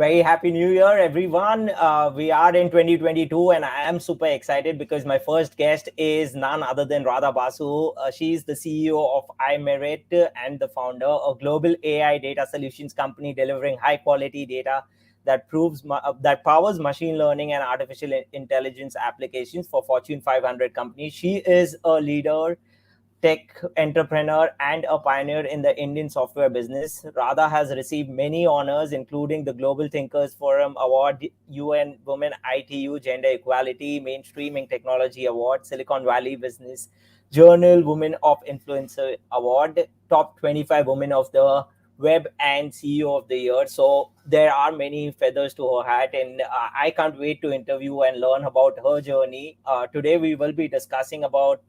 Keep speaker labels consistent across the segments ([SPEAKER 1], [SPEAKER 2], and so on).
[SPEAKER 1] Very happy new year, everyone. We are in 2022, and I am super excited because my first guest is none other than Radha Basu. She's the CEO of iMerit and the founder, a global AI data solutions company delivering high quality data that powers machine learning and artificial intelligence applications for Fortune 500 companies. She is a leader, tech entrepreneur, and a pioneer in the Indian software business. Radha has received many honors, including the Global Thinkers Forum Award, UN Women ITU Gender Equality Mainstreaming Technology Award, Silicon Valley Business Journal Women of Influencer Award, Top 25 Women of the Web, and CEO of the Year. So there are many feathers to her hat, and I can't wait to interview and learn about her journey. Today we will be discussing about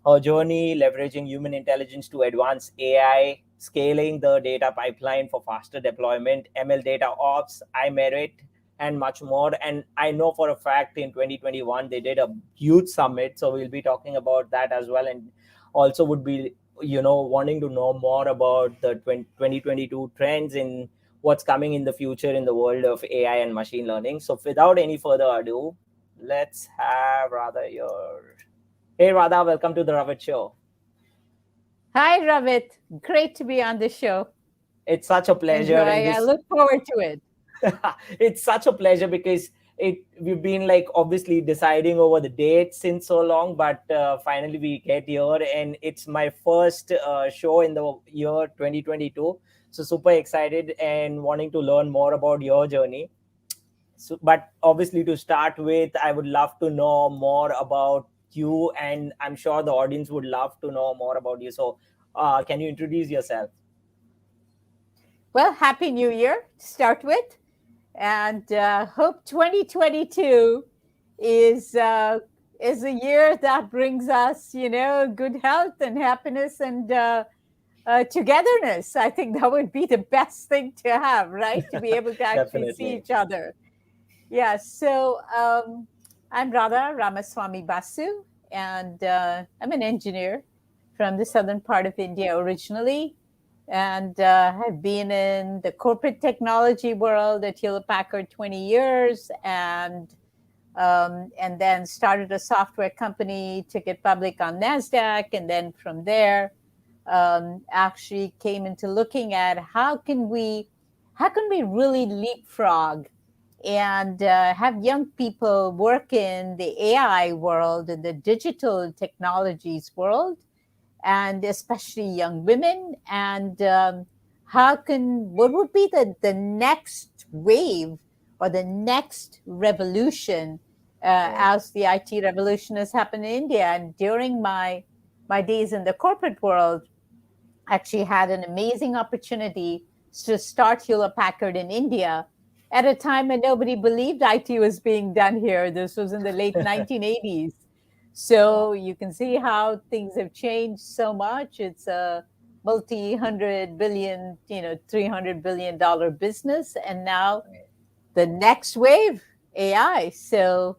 [SPEAKER 1] her journey leveraging human intelligence to advance AI, scaling the data pipeline for faster deployment, ML data ops, iMerit, and much more. And I know for a fact in 2021 they did a huge summit, so we'll be talking about that as well, and also would be wanting to know more about the 2022 trends in what's coming in the future in the world of AI and machine learning. So without any further ado, let's have Radha here. Hey Radha, welcome to the Ravit Show.
[SPEAKER 2] Hi Ravit, great to be on the show.
[SPEAKER 1] It's such a pleasure.
[SPEAKER 2] I look forward to it.
[SPEAKER 1] It's such a pleasure because we've been like obviously deciding over the date since so long, but finally we get here, and it's my first show in the year 2022. So super excited and wanting to learn more about your journey. So, but obviously to start with, I would love to know more about you, and I'm sure the audience would love to know more about you. So can you introduce yourself?
[SPEAKER 2] Well, Happy New Year to start with, and hope 2022 is a year that brings us, good health and happiness and togetherness. I think that would be the best thing to have, right? To be able to actually see each other. Yeah, so I'm Radha Ramaswamy Basu, and I'm an engineer from the southern part of India originally, and have been in the corporate technology world at Hewlett Packard 20 years, and then started a software company, took it public on NASDAQ, and then from there actually came into looking at how can we really leapfrog and have young people work in the AI world, in the digital technologies world, and especially young women. And what would be the next wave or the next revolution as the IT revolution has happened in India? And during my days in the corporate world, I actually had an amazing opportunity to start Hewlett Packard in India at a time when nobody believed IT was being done here. This was in the late 1980s. So you can see how things have changed so much. It's a multi-hundred billion, $300 billion business. And now the next wave, AI. So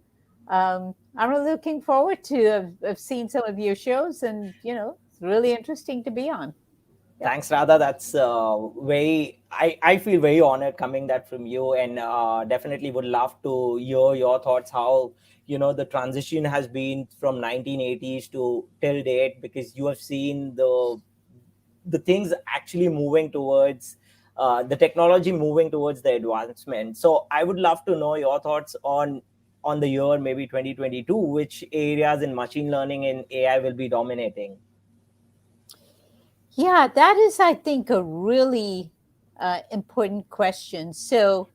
[SPEAKER 2] I'm really looking forward to have seen some of your shows, and, it's really interesting to be on.
[SPEAKER 1] Thanks, Radha. That's I feel very honored coming that from you, and definitely would love to hear your thoughts, how, the transition has been from 1980s to till date, because you have seen the things actually moving towards the technology moving towards the advancement. So I would love to know your thoughts on the year, maybe 2022, which areas in machine learning and AI will be dominating.
[SPEAKER 2] Yeah, that is, I think, a really important question. So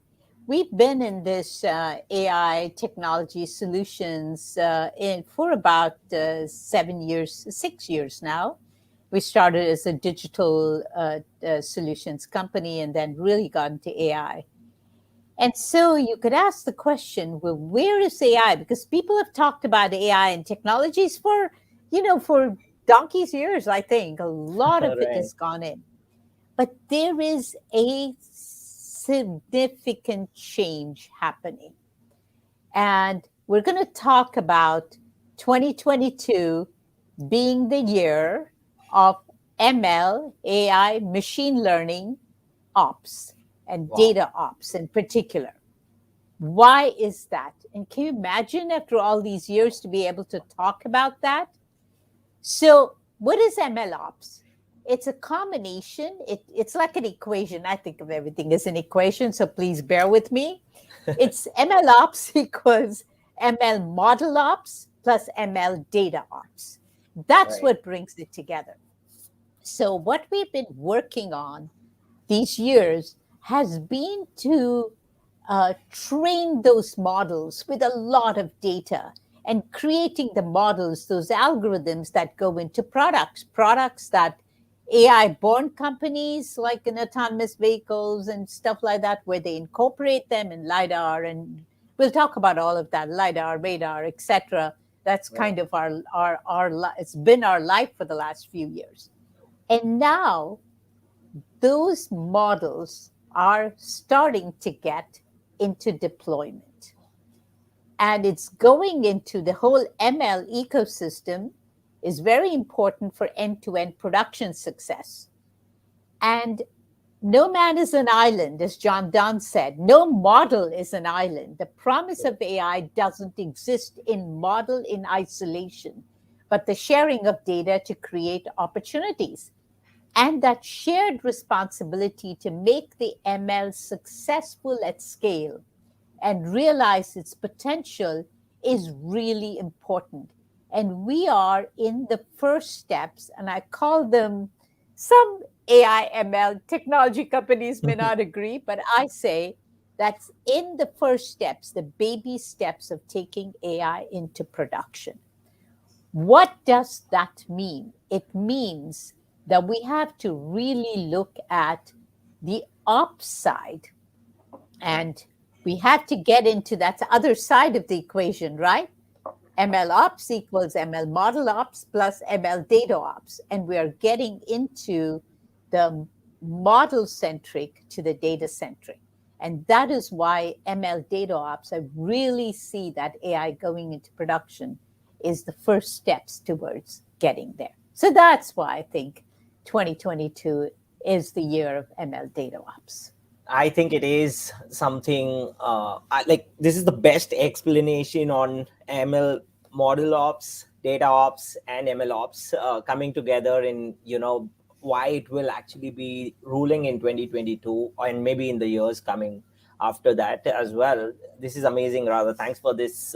[SPEAKER 2] we've been in this AI technology solutions for about 6 years now. We started as a digital solutions company and then really got into AI. And so you could ask the question, well, where is AI? Because people have talked about AI and technologies for donkey's years, I think. A lot of it has gone in. But there is a significant change happening. And we're going to talk about 2022 being the year of ML, AI, machine learning ops. and
[SPEAKER 1] Wow.
[SPEAKER 2] data ops in particular. Why is that? And can you imagine after all these years to be able to talk about that? So, what is ML ops? It's a combination, it's like an equation. I think of everything as an equation, so please bear with me. It's ML ops equals ML model ops plus ML data ops. That's
[SPEAKER 1] Right.
[SPEAKER 2] what brings it together. So, what we've been working on these years has been to train those models with a lot of data and creating the models, those algorithms that go into products that AI born companies like in autonomous vehicles and stuff like that, where they incorporate them in LiDAR. And we'll talk about all of that LiDAR, radar, etc. That's
[SPEAKER 1] Right.
[SPEAKER 2] kind of it's been our life for the last few years. And now those models are starting to get into deployment. And it's going into the whole ML ecosystem is very important for end-to-end production success. And no man is an island, as John Donne said. No model is an island. The promise of AI doesn't exist in model in isolation, but the sharing of data to create opportunities. And that shared responsibility to make the ML successful at scale and realize its potential is really important. And we are in the first steps, and I call them, some AI ML technology companies may not agree, but I say that's in the first steps, the baby steps of taking AI into production. What does that mean? It means that we have to really look at the ops side, and we have to get into that other side of the equation, right? ML ops equals ML model ops plus ML data ops. And we are getting into the model centric to the data centric. And that is why ML data ops, I really see that AI going into production is the first steps towards getting there. So that's why I think 2022 is the year of ML data ops.
[SPEAKER 1] I think it is something like this is the best explanation on ML model ops, data ops, and ML ops coming together in, why it will actually be ruling in 2022 and maybe in the years coming after that as well. This is amazing, Radha. Thanks for this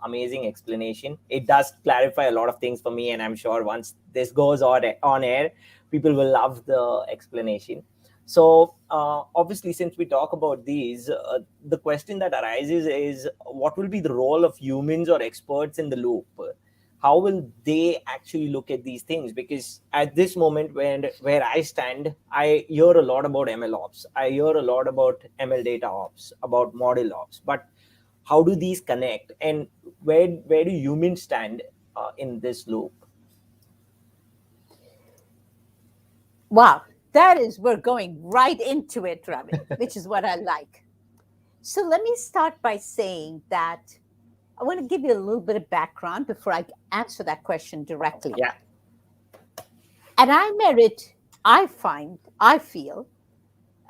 [SPEAKER 1] amazing explanation. It does clarify a lot of things for me, and I'm sure once this goes on air, people will love the explanation. So obviously, since we talk about these, the question that arises is, what will be the role of humans or experts in the loop? How will they actually look at these things? Because at this moment, where I stand, I hear a lot about ML ops. I hear a lot about ML data ops, about model ops. But how do these connect? And where do humans stand in this loop?
[SPEAKER 2] Wow, we're going right into it, Ravit, which is what I like. So let me start by saying that I want to give you a little bit of background before I answer that question directly.
[SPEAKER 1] Yeah.
[SPEAKER 2] At iMerit, I feel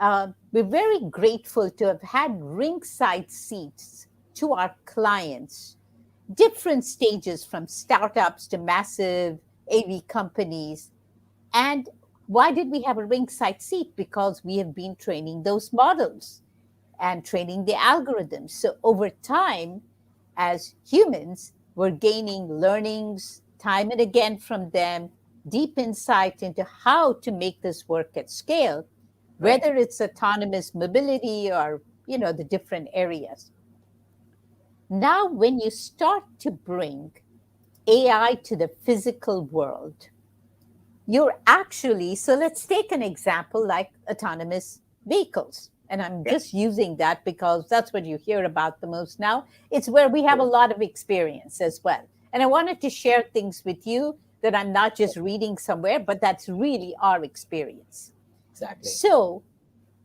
[SPEAKER 2] we're very grateful to have had ringside seats to our clients, different stages from startups to massive AV companies. And why did we have a ringside seat? Because we have been training those models and training the algorithms. So over time, as humans, we're gaining learnings time and again from them, deep insight into how to make this work at scale, whether it's autonomous mobility or the different areas. Now, when you start to bring AI to the physical world, you're actually, so let's take an example like autonomous vehicles. And I'm just using that because that's what you hear about the most now. It's where we have a lot of experience as well. And I wanted to share things with you that I'm not just reading somewhere, but that's really our experience.
[SPEAKER 1] Exactly.
[SPEAKER 2] So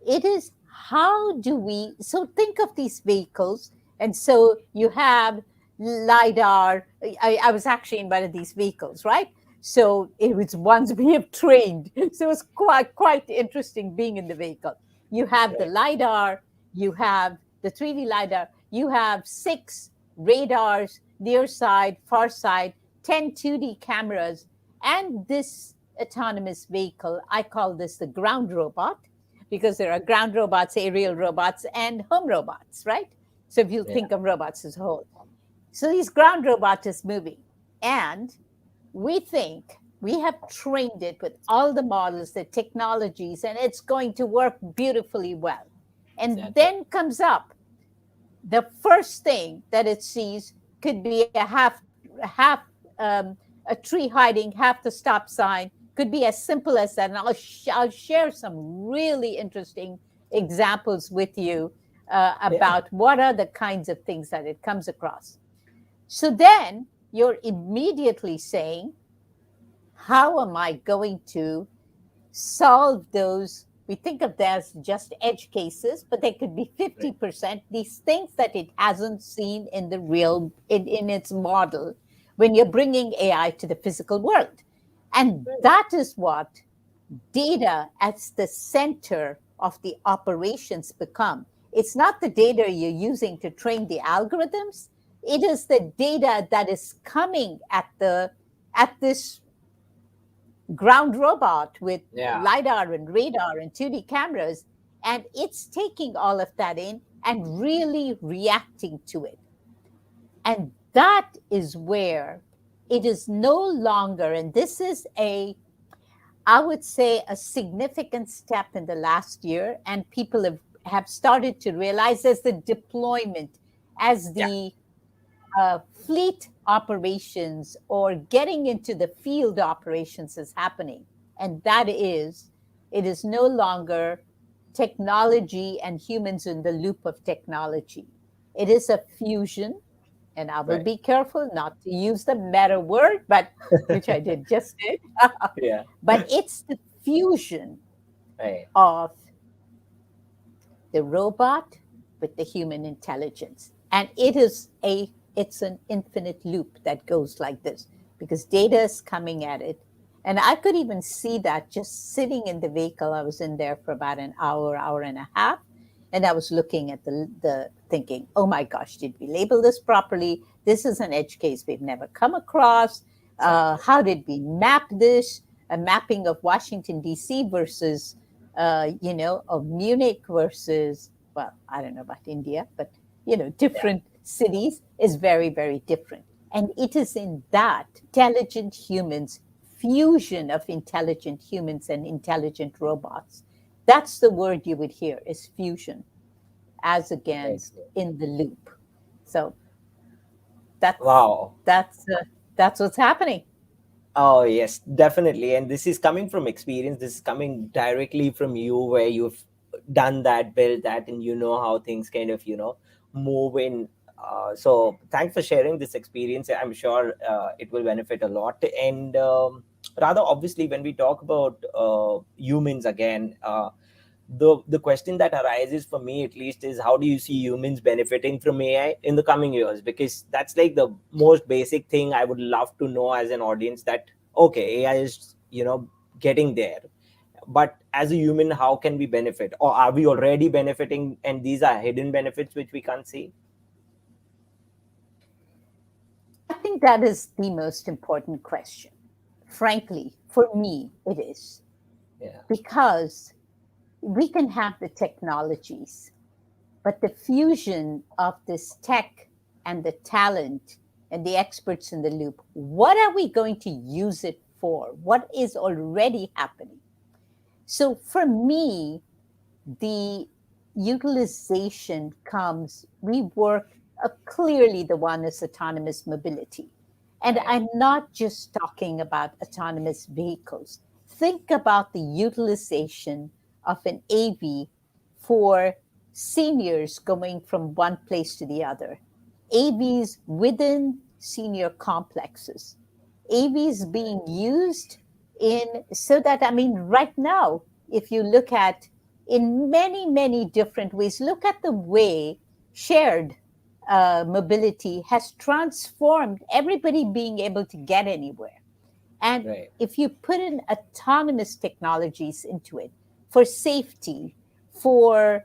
[SPEAKER 2] it is, so think of these vehicles. And so you have LiDAR. I was actually in one of these vehicles, right? So it was ones we have trained. So it was quite interesting being in the vehicle. You have the
[SPEAKER 1] Right.
[SPEAKER 2] LiDAR, you have the 3D LiDAR, you have 6 radars, near side, far side, 10 2D cameras, and this autonomous vehicle. I call this the ground robot because there are ground robots, aerial robots, and home robots, right? So if you
[SPEAKER 1] Yeah.
[SPEAKER 2] think of robots as a whole. So this ground robot is moving. And we think we have trained it with all the models, the technologies, and it's going to work beautifully well. And
[SPEAKER 1] Exactly.
[SPEAKER 2] then comes up the first thing that it sees could be half a tree hiding half the stop sign, could be as simple as that. And I'll share some really interesting examples with you
[SPEAKER 1] Yeah.
[SPEAKER 2] about what are the kinds of things that it comes across. So then you're immediately saying, how am I going to solve those? We think of them as just edge cases, but they could be
[SPEAKER 1] Right.
[SPEAKER 2] 50%, these things that it hasn't seen in the real, in its model when you're bringing AI to the physical world. And
[SPEAKER 1] Right.
[SPEAKER 2] that is what data as the center of the operations become. It's not the data you're using to train the algorithms. It is the data that is coming at this ground robot with
[SPEAKER 1] Yeah.
[SPEAKER 2] LiDAR and radar and 2D cameras. And it's taking all of that in and really reacting to it. And that is where it is no longer, and this is I would say, a significant step in the last year. And people have started to realize as the deployment, as
[SPEAKER 1] Yeah.
[SPEAKER 2] the fleet operations or getting into the field operations is happening. And that is, it is no longer technology and humans in the loop of technology. It is a fusion, and I will
[SPEAKER 1] Right.
[SPEAKER 2] be careful not to use the meta word, but which I just did.
[SPEAKER 1] Yeah.
[SPEAKER 2] But it's the fusion
[SPEAKER 1] Right.
[SPEAKER 2] of the robot with the human intelligence. And it's an infinite loop that goes like this because data is coming at it. And I could even see that just sitting in the vehicle. I was in there for about an hour and a half. And I was looking at the thinking, oh my gosh, did we label this properly? This is an edge case we've never come across.
[SPEAKER 1] Exactly.
[SPEAKER 2] How did we map this? A mapping of Washington, D.C. versus of Munich versus, well, I don't know about India, but,
[SPEAKER 1] Yeah.
[SPEAKER 2] different cities is very, very different. And it is in that intelligent humans, fusion of intelligent humans and intelligent robots. That's the word you would hear is fusion as
[SPEAKER 1] Right.
[SPEAKER 2] against in the loop. So that's
[SPEAKER 1] Wow.
[SPEAKER 2] that's that's what's happening.
[SPEAKER 1] Oh, yes, definitely. And this is coming from experience. This is coming directly from you, where you've done that, built that, and you know how things kind of, move in. So thanks for sharing this experience. I'm sure it will benefit a lot. And rather, obviously, when we talk about humans again, the question that arises for me at least is, how do you see humans benefiting from AI in the coming years? Because that's like the most basic thing I would love to know as an audience, that okay, AI is getting there, but as a human, how can we benefit, or are we already benefiting and these are hidden benefits which we can't see?
[SPEAKER 2] I think that is the most important question. Frankly, for me, it is
[SPEAKER 1] Yeah.
[SPEAKER 2] because we can have the technologies, but the fusion of this tech and the talent and the experts in the loop, what are we going to use it for? What is already happening? So for me, the utilization comes, we work clearly, the one is autonomous mobility. And
[SPEAKER 1] Right.
[SPEAKER 2] I'm not just talking about autonomous vehicles. Think about the utilization of an AV for seniors going from one place to the other, AVs within senior complexes, AVs being used so that, I mean, right now, if you look at in many, many different ways, look at the way shared mobility has transformed everybody being able to get anywhere. And
[SPEAKER 1] Right.
[SPEAKER 2] if you put in autonomous technologies into it for safety, for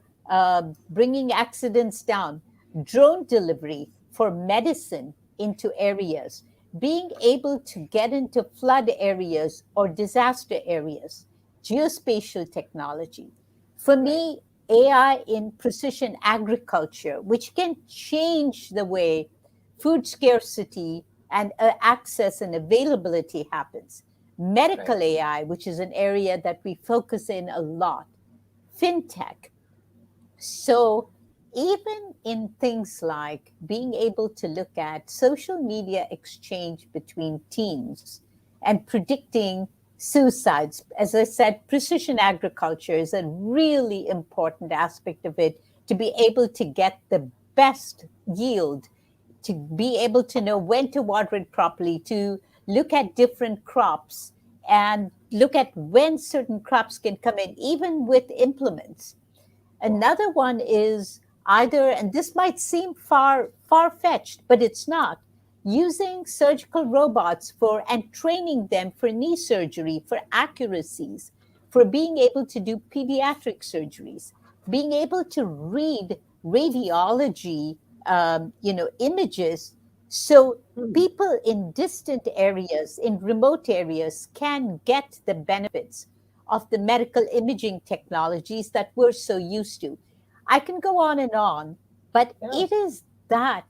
[SPEAKER 2] bringing accidents down, drone delivery for medicine into areas, being able to get into flood areas or disaster areas, geospatial technology. For
[SPEAKER 1] Right.
[SPEAKER 2] me, AI in precision agriculture, which can change the way food scarcity and access and availability happens.
[SPEAKER 1] Right.
[SPEAKER 2] Medical AI, which is an area that we focus in a lot. Fintech. So, even in things like being able to look at social media exchange between teams and predicting suicides, as I said, precision agriculture is a really important aspect of it to be able to get the best yield, to be able to know when to water it properly, to look at different crops and look at when certain crops can come in, even with implements.
[SPEAKER 1] Wow.
[SPEAKER 2] Another one is either, and this might seem far fetched, but it's not, using surgical robots for and training them for knee surgery, for accuracies, for being able to do pediatric surgeries, being able to read radiology, images, so
[SPEAKER 1] Hmm.
[SPEAKER 2] people in distant areas, in remote areas, can get the benefits of the medical imaging technologies that we're so used to. I can go on, but
[SPEAKER 1] Yeah.
[SPEAKER 2] it is that,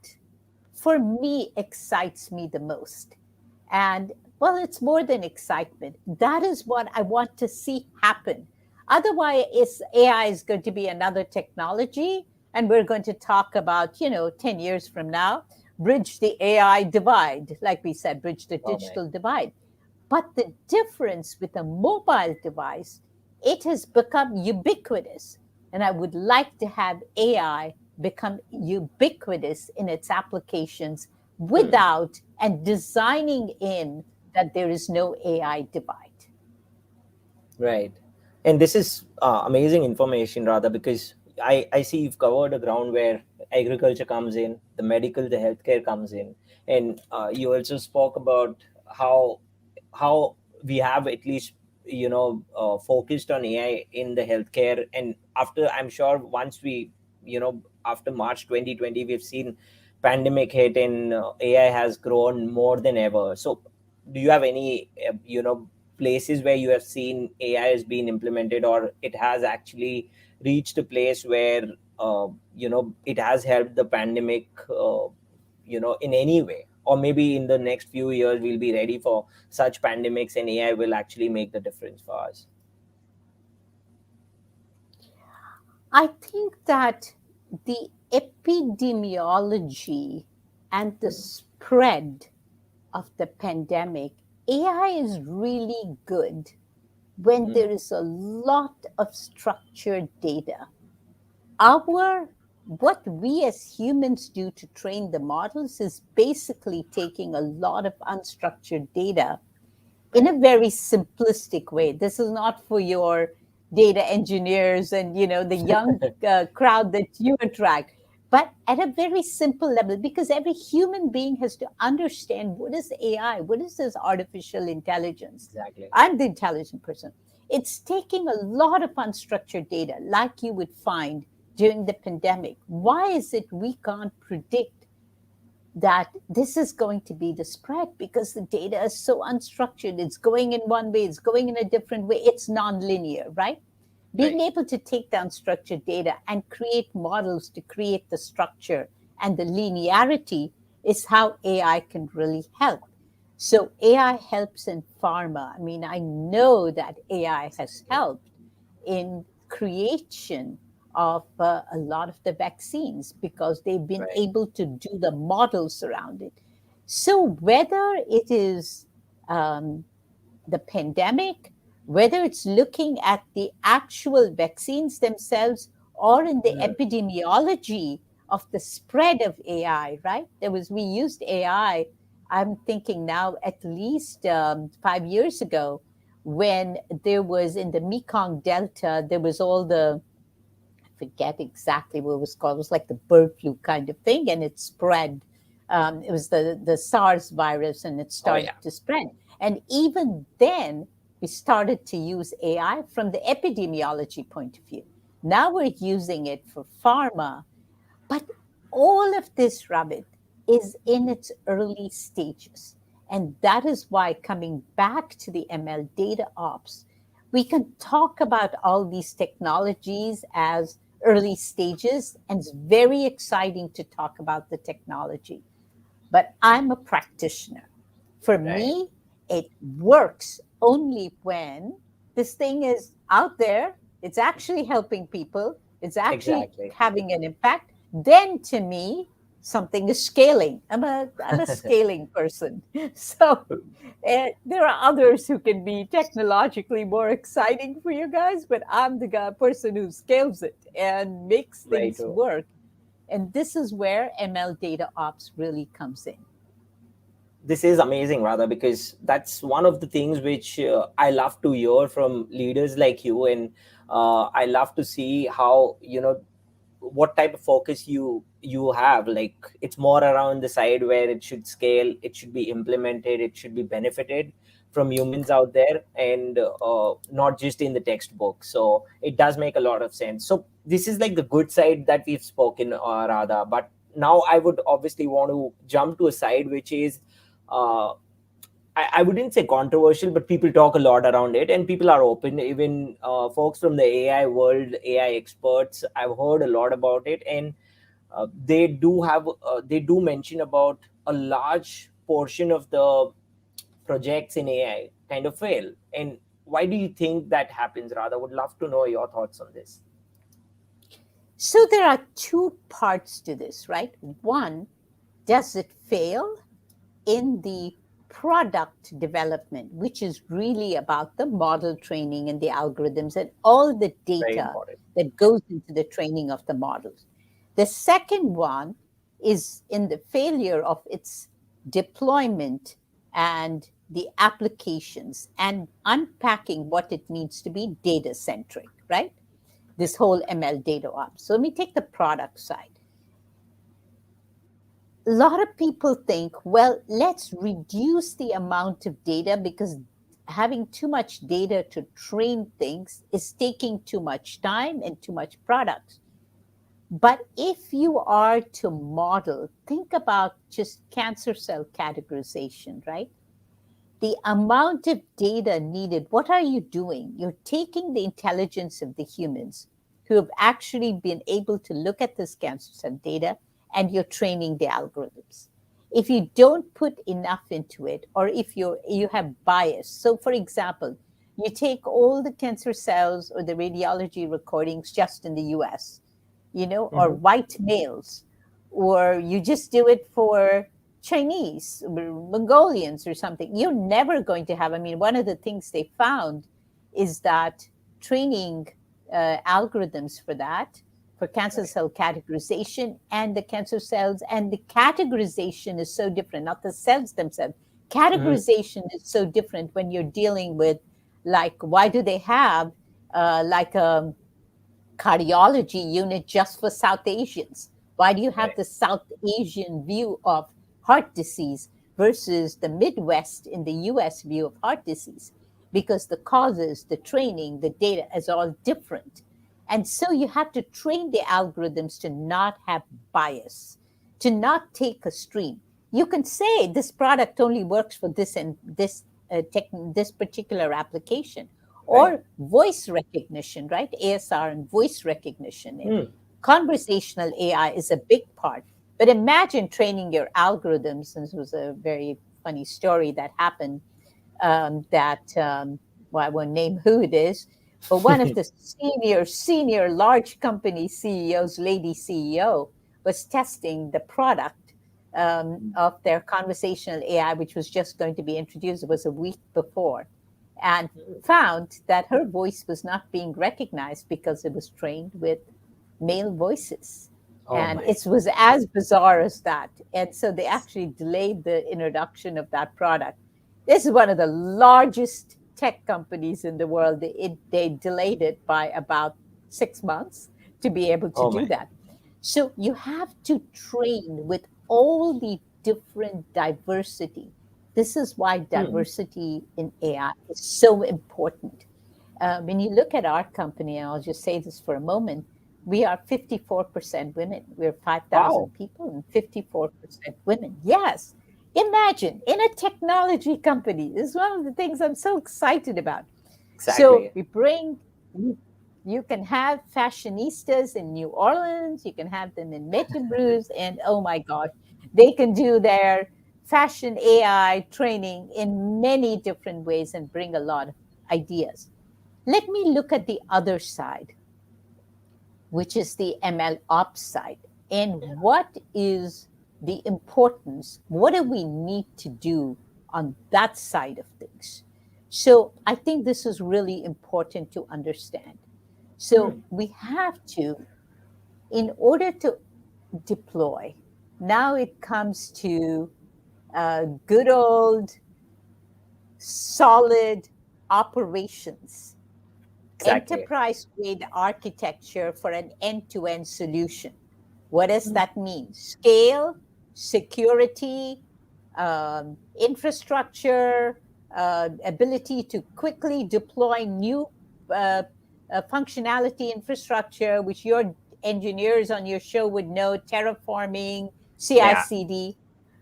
[SPEAKER 2] for me, excites me the most. And well, it's more than excitement. That is what I want to see happen. Otherwise, AI is going to be another technology, and we're going to talk about, 10 years from now, bridge the AI divide, like we said, bridge the
[SPEAKER 1] Oh my.
[SPEAKER 2] digital divide. But the difference with a mobile device, it has become ubiquitous. And I would like to have AI become ubiquitous in its applications
[SPEAKER 1] Hmm.
[SPEAKER 2] without and designing in that there is no AI divide.
[SPEAKER 1] Right. And this is amazing information, rather, because I see you've covered a ground where agriculture comes in, the medical, the healthcare comes in, and you also spoke about how how we have at least focused on AI in the healthcare, and after, I'm sure, once we after March 2020, we've seen pandemic hit, and AI has grown more than ever. So, do you have any places where you have seen AI has been implemented, or it has actually reached a place where it has helped the pandemic, in any way? Or maybe in the next few years we'll be ready for such pandemics, and AI will actually make the difference for us.
[SPEAKER 2] I think that the epidemiology and the spread of the pandemic, AI is really good when
[SPEAKER 1] Mm.
[SPEAKER 2] there is a lot of structured data. Our What we as humans do to train the models is basically taking a lot of unstructured data in
[SPEAKER 1] Right.
[SPEAKER 2] a very simplistic way. This is not for your data engineers and the young crowd that you attract, but at a very simple level, because every human being has to understand what is AI, what is this artificial intelligence.
[SPEAKER 1] Exactly.
[SPEAKER 2] I'm the intelligent person. It's taking a lot of unstructured data, like you would find during the pandemic. Why is it we can't predict that this is going to be the spread? Because the data is so unstructured. It's going in one way, it's going in a different way, it's nonlinear, right? Being
[SPEAKER 1] Right.
[SPEAKER 2] able to take down structured data and create models to create the structure and the linearity is how AI can really help. So AI helps in pharma. I mean, I know that AI has
[SPEAKER 1] Exactly.
[SPEAKER 2] helped in creation of a lot of the vaccines because they've been
[SPEAKER 1] Right.
[SPEAKER 2] able to do the models around it. So whether it is um, the pandemic, whether it's looking at the actual vaccines themselves or in the
[SPEAKER 1] Mm.
[SPEAKER 2] epidemiology of the spread of AI, right? We used AI, I'm thinking now at least 5 years ago, when there was in the Mekong Delta, there was all the, I forget exactly what it was called. It was like the bird flu kind of thing, and it spread. It was the SARS virus, and it
[SPEAKER 1] Oh
[SPEAKER 2] started
[SPEAKER 1] yeah.
[SPEAKER 2] to spread. And even then, we started to use AI from the epidemiology point of view. Now we're using it for pharma. But all of this, Ravit, is in its early stages. And that is why, coming back to the ML data ops, we can talk about all these technologies as early stages, and it's very exciting to talk about the technology. But I'm a practitioner. For
[SPEAKER 1] Right.
[SPEAKER 2] me, it works only when this thing is out there, it's actually helping people, it's actually
[SPEAKER 1] Exactly.
[SPEAKER 2] having an impact. Then to me, something is scaling. I'm a scaling person. So there are others who can be technologically more exciting for you guys, but I'm the person who scales it and makes
[SPEAKER 1] Very
[SPEAKER 2] things
[SPEAKER 1] true.
[SPEAKER 2] work. And this is where ML data ops really comes in.
[SPEAKER 1] This is amazing, Radha, because that's one of the things which I love to hear from leaders like you, and I love to see how, what type of focus you have. Like, it's more around the side where it should scale, it should be implemented, it should be benefited from humans out there, and not just in the textbook. So it does make a lot of sense. So this is like the good side that we've spoken, Radha. But now I would obviously want to jump to a side which is, uh, I wouldn't say controversial, but people talk a lot around it, and people are open. Even folks from the AI world, AI experts, I've heard a lot about it, and they do mention about a large portion of the projects in AI kind of fail. And why do you think that happens? Rather, would love to know your thoughts on this.
[SPEAKER 2] So there are two parts to this, right? One, does it fail in the product development, which is really about the model training and the algorithms and all the
[SPEAKER 1] Very
[SPEAKER 2] data
[SPEAKER 1] important.
[SPEAKER 2] that goes into the training of the models. The second one is in the failure of its deployment and the applications and unpacking what it needs to be data centric, right? This whole ML data ops. So let me take the product side. A lot of people think, well, let's reduce the amount of data because having too much data to train things is taking too much time and too much product. But if you are to model, think about just cancer cell categorization, right? The amount of data needed, what are you doing? You're taking the intelligence of the humans who have actually been able to look at this cancer cell data and you're training the algorithms. If you don't put enough into it, or if you have bias, so for example, you take all the cancer cells or the radiology recordings just in the US, or
[SPEAKER 1] Mm-hmm.
[SPEAKER 2] white males, or you just do it for Chinese, Mongolians, or something. You're never going to have. I mean, one of the things they found is that training algorithms for that, for cancer
[SPEAKER 1] Right.
[SPEAKER 2] cell categorization, and the cancer cells, and the categorization is so different, not the cells themselves.
[SPEAKER 1] Mm-hmm.
[SPEAKER 2] Categorization is so different when you're dealing with, like, why do they have like a cardiology unit just for South Asians? Why do you have
[SPEAKER 1] Right.
[SPEAKER 2] the South Asian view of heart disease versus the Midwest in the US view of heart disease? Because the causes, the training, the data is all different. And so you have to train the algorithms to not have bias, to not take a stream. You can say this product only works for this and this particular application,
[SPEAKER 1] Right.
[SPEAKER 2] or voice recognition, right? ASR and voice recognition. And
[SPEAKER 1] Mm.
[SPEAKER 2] conversational AI is a big part. But imagine training your algorithms. And this was a very funny story that happened well, I won't name who it is, but one of the senior large company CEOs, lady CEO, was testing the product of their conversational AI, which was just going to be introduced. It was a week before, and found that her voice was not being recognized because it was trained with male voices.
[SPEAKER 1] Oh
[SPEAKER 2] And
[SPEAKER 1] my.
[SPEAKER 2] it was as bizarre as that. And so they actually delayed the introduction of that product. This is one of the largest tech companies in the world. They delayed it by about 6 months to be able to
[SPEAKER 1] Oh
[SPEAKER 2] do
[SPEAKER 1] my.
[SPEAKER 2] that. So you have to train with all the different diversity. This is why
[SPEAKER 1] Mm.
[SPEAKER 2] diversity in AI is so important. when you look at our company, and I'll just say this for a moment, we are 54% women. We're 5,000
[SPEAKER 1] Wow.
[SPEAKER 2] people and 54% women. Yes. Imagine in a technology company. This is one of the things I'm so excited about. So
[SPEAKER 1] Exactly.
[SPEAKER 2] we bring, you can have fashionistas in New Orleans, you can have them in Baton Rouge, and oh my gosh, they can do their fashion AI training in many different ways and bring a lot of ideas. Let me look at the other side, which is the ML ops side. And what is the importance? What do we need to do on that side of things? So I think this is really important to understand. So
[SPEAKER 1] Hmm.
[SPEAKER 2] we have to, in order to deploy, now it comes to good old solid operations,
[SPEAKER 1] Exactly.
[SPEAKER 2] enterprise grade architecture for an end to end solution. What does that mean? Scale, security, infrastructure, ability to quickly deploy new uh, functionality infrastructure, which your engineers on your show would know, terraforming, CI
[SPEAKER 1] Yeah.
[SPEAKER 2] CD.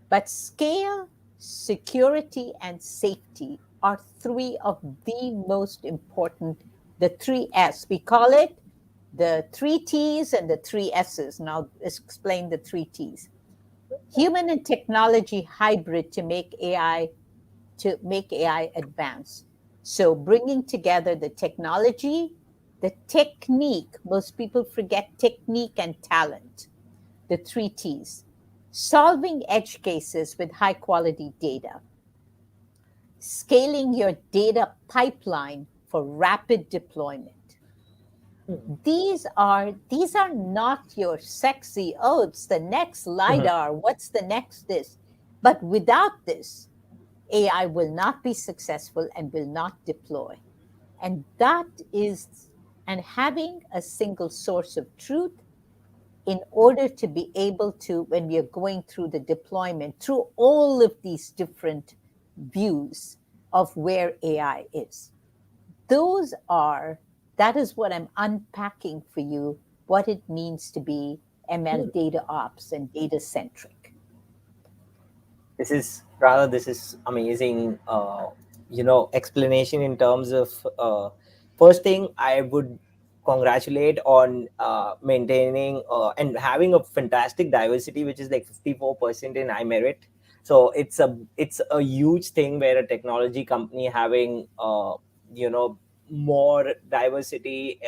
[SPEAKER 2] But scale, security, and safety are three of the most important, the three S. We call it the three T's and the three S's. And I'll explain the three T's. Human and technology hybrid to make AI advance. So bringing together the technology, the technique. Most people forget technique and talent, the three T's. Solving edge cases with high quality data, scaling your data pipeline for rapid deployment. These are not your sexy, oh, it's the next LiDAR, what's the next this? But without this, AI will not be successful and will not deploy. And that is, and having a single source of truth in order to be able to, when we are going through the deployment, through all of these different views of where AI is. Those are, that is what I'm unpacking for you, what it means to be ML data ops and data centric.
[SPEAKER 1] This is amazing, explanation in terms of, first thing I would congratulate on maintaining and having a fantastic diversity, which is like 54% in iMerit. So it's a huge thing where a technology company having you know more diversity,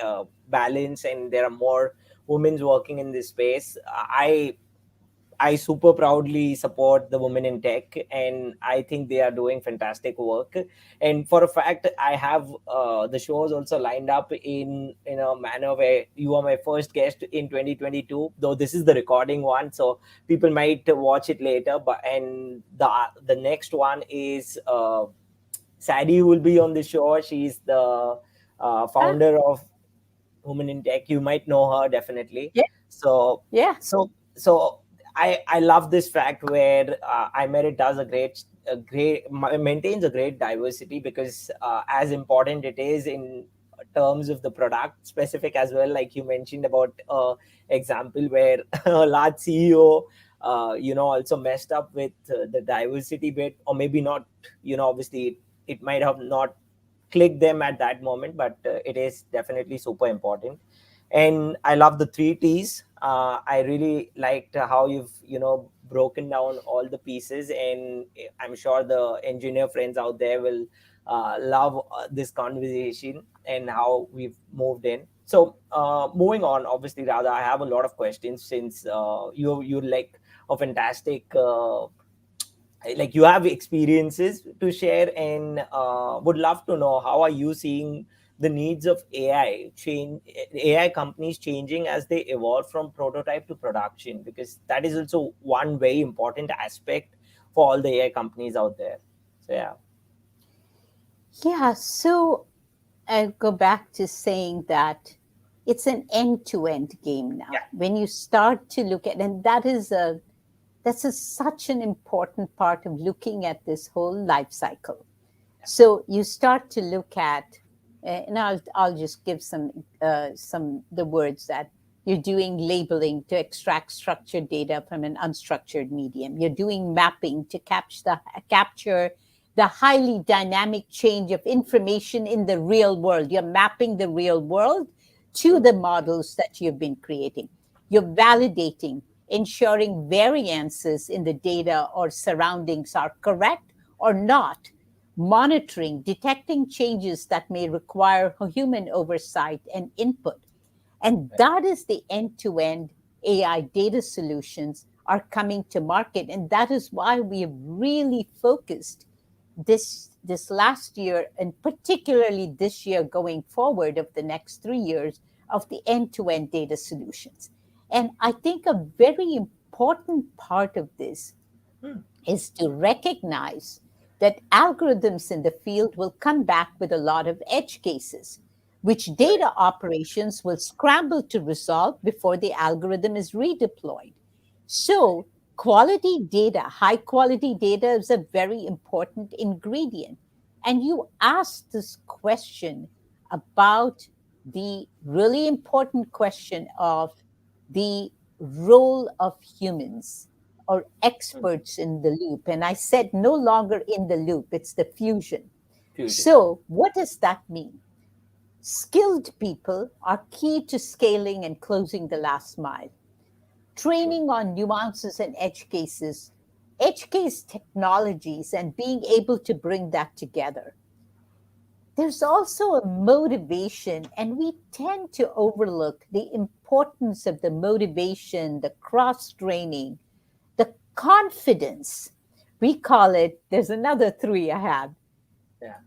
[SPEAKER 1] balance, and there are more women working in this space. I super proudly support the women in tech, and I think they are doing fantastic work. And for a fact, I have the shows also lined up in a manner where you are my first guest in 2022. Though this is the recording one, so people might watch it later. But and the next one is Sadie, who will be on the show. She's the
[SPEAKER 2] Ah,
[SPEAKER 1] founder of Women in Tech. You might know her definitely.
[SPEAKER 2] yeah,
[SPEAKER 1] So
[SPEAKER 2] yeah,
[SPEAKER 1] so I love this fact where iMerit does maintains a great diversity, because as important it is in terms of the product specific as well. Like you mentioned about example where a large CEO also messed up with the diversity bit, or maybe not. Obviously it might have not clicked them at that moment, but it is definitely super important. And I love the three T's. I really liked how you've broken down all the pieces, and I'm sure the engineer friends out there will love this conversation and how we've moved in. So moving on, obviously, Radha, I have a lot of questions, since you like a fantastic like you have experiences to share, and would love to know how are you seeing the needs of AI companies changing as they evolve from prototype to production, because that is also one very important aspect for all the AI companies out there. So yeah.
[SPEAKER 2] yeah. So I go back to saying that it's an end to end game now.
[SPEAKER 1] Yeah.
[SPEAKER 2] When you start to look at, and such an important part of looking at this whole life cycle. So you start to look at and I'll just give some the words that you're doing labeling to extract structured data from an unstructured medium. You're doing mapping to capture the highly dynamic change of information in the real world. You're mapping the real world to the models that you've been creating. You're validating, ensuring variances in the data or surroundings are correct or not, monitoring, detecting changes that may require human oversight and input. And that is the end to end AI data solutions are coming to market. And that is why we have really focused this last year, and particularly this year going forward of the next 3 years, of the end to end data solutions. And I think a very important part of this is to recognize that algorithms in the field will come back with a lot of edge cases, which data operations will scramble to resolve before the algorithm is redeployed. So, quality data, high quality data, is a very important ingredient. And you asked this question about the really important question of the role of humans or experts in the loop. And I said no longer in the loop, it's the fusion. So, what does that mean? Skilled people are key to scaling and closing the last mile. Training on nuances and edge case technologies, and being able to bring that together. There's also a motivation, and we tend to overlook the importance of the motivation, the cross training, the confidence. We call it, there's another three I have: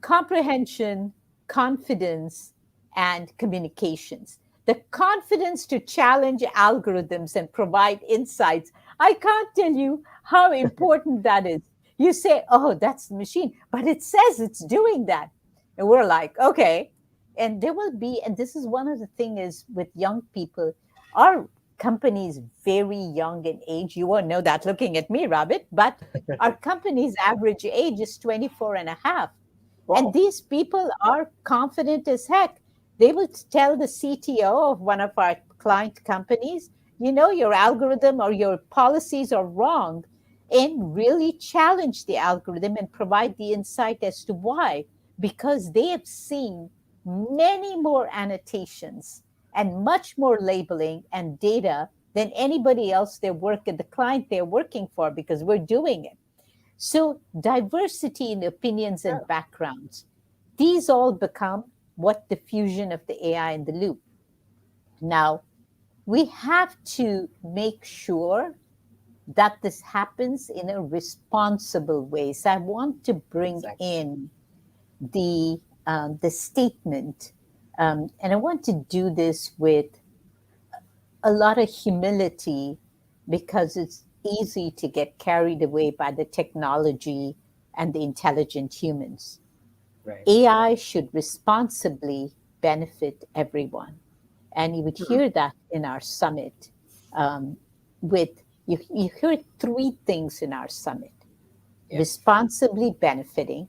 [SPEAKER 2] comprehension, confidence, and communications. The confidence to challenge algorithms and provide insights. I can't tell you how important that is. You say, oh, that's the machine, but it says it's doing that. And we're like, okay. And there will be, and this is one of the things is with young people, our company is very young in age. You won't know that looking at me, Ravit, but our company's average age is 24 and a half. Wow. And these people are confident as heck. They will tell the CTO of one of our client companies, you know, your algorithm or your policies are wrong, and really challenge the algorithm and provide the insight as to why, because they have seen many more annotations and much more labeling and data than anybody else they work at the client they're working for, because we're doing it. So diversity in opinions and backgrounds, these all become what the fusion of the AI in the loop. Now, we have to make sure that this happens in a responsible way. So I want to bring in the statement, and I want to do this with a lot of humility, because it's easy to get carried away by the technology and the intelligent humans. AI should responsibly benefit everyone. And you would hear that in our summit. You hear three things in our summit: responsibly benefiting,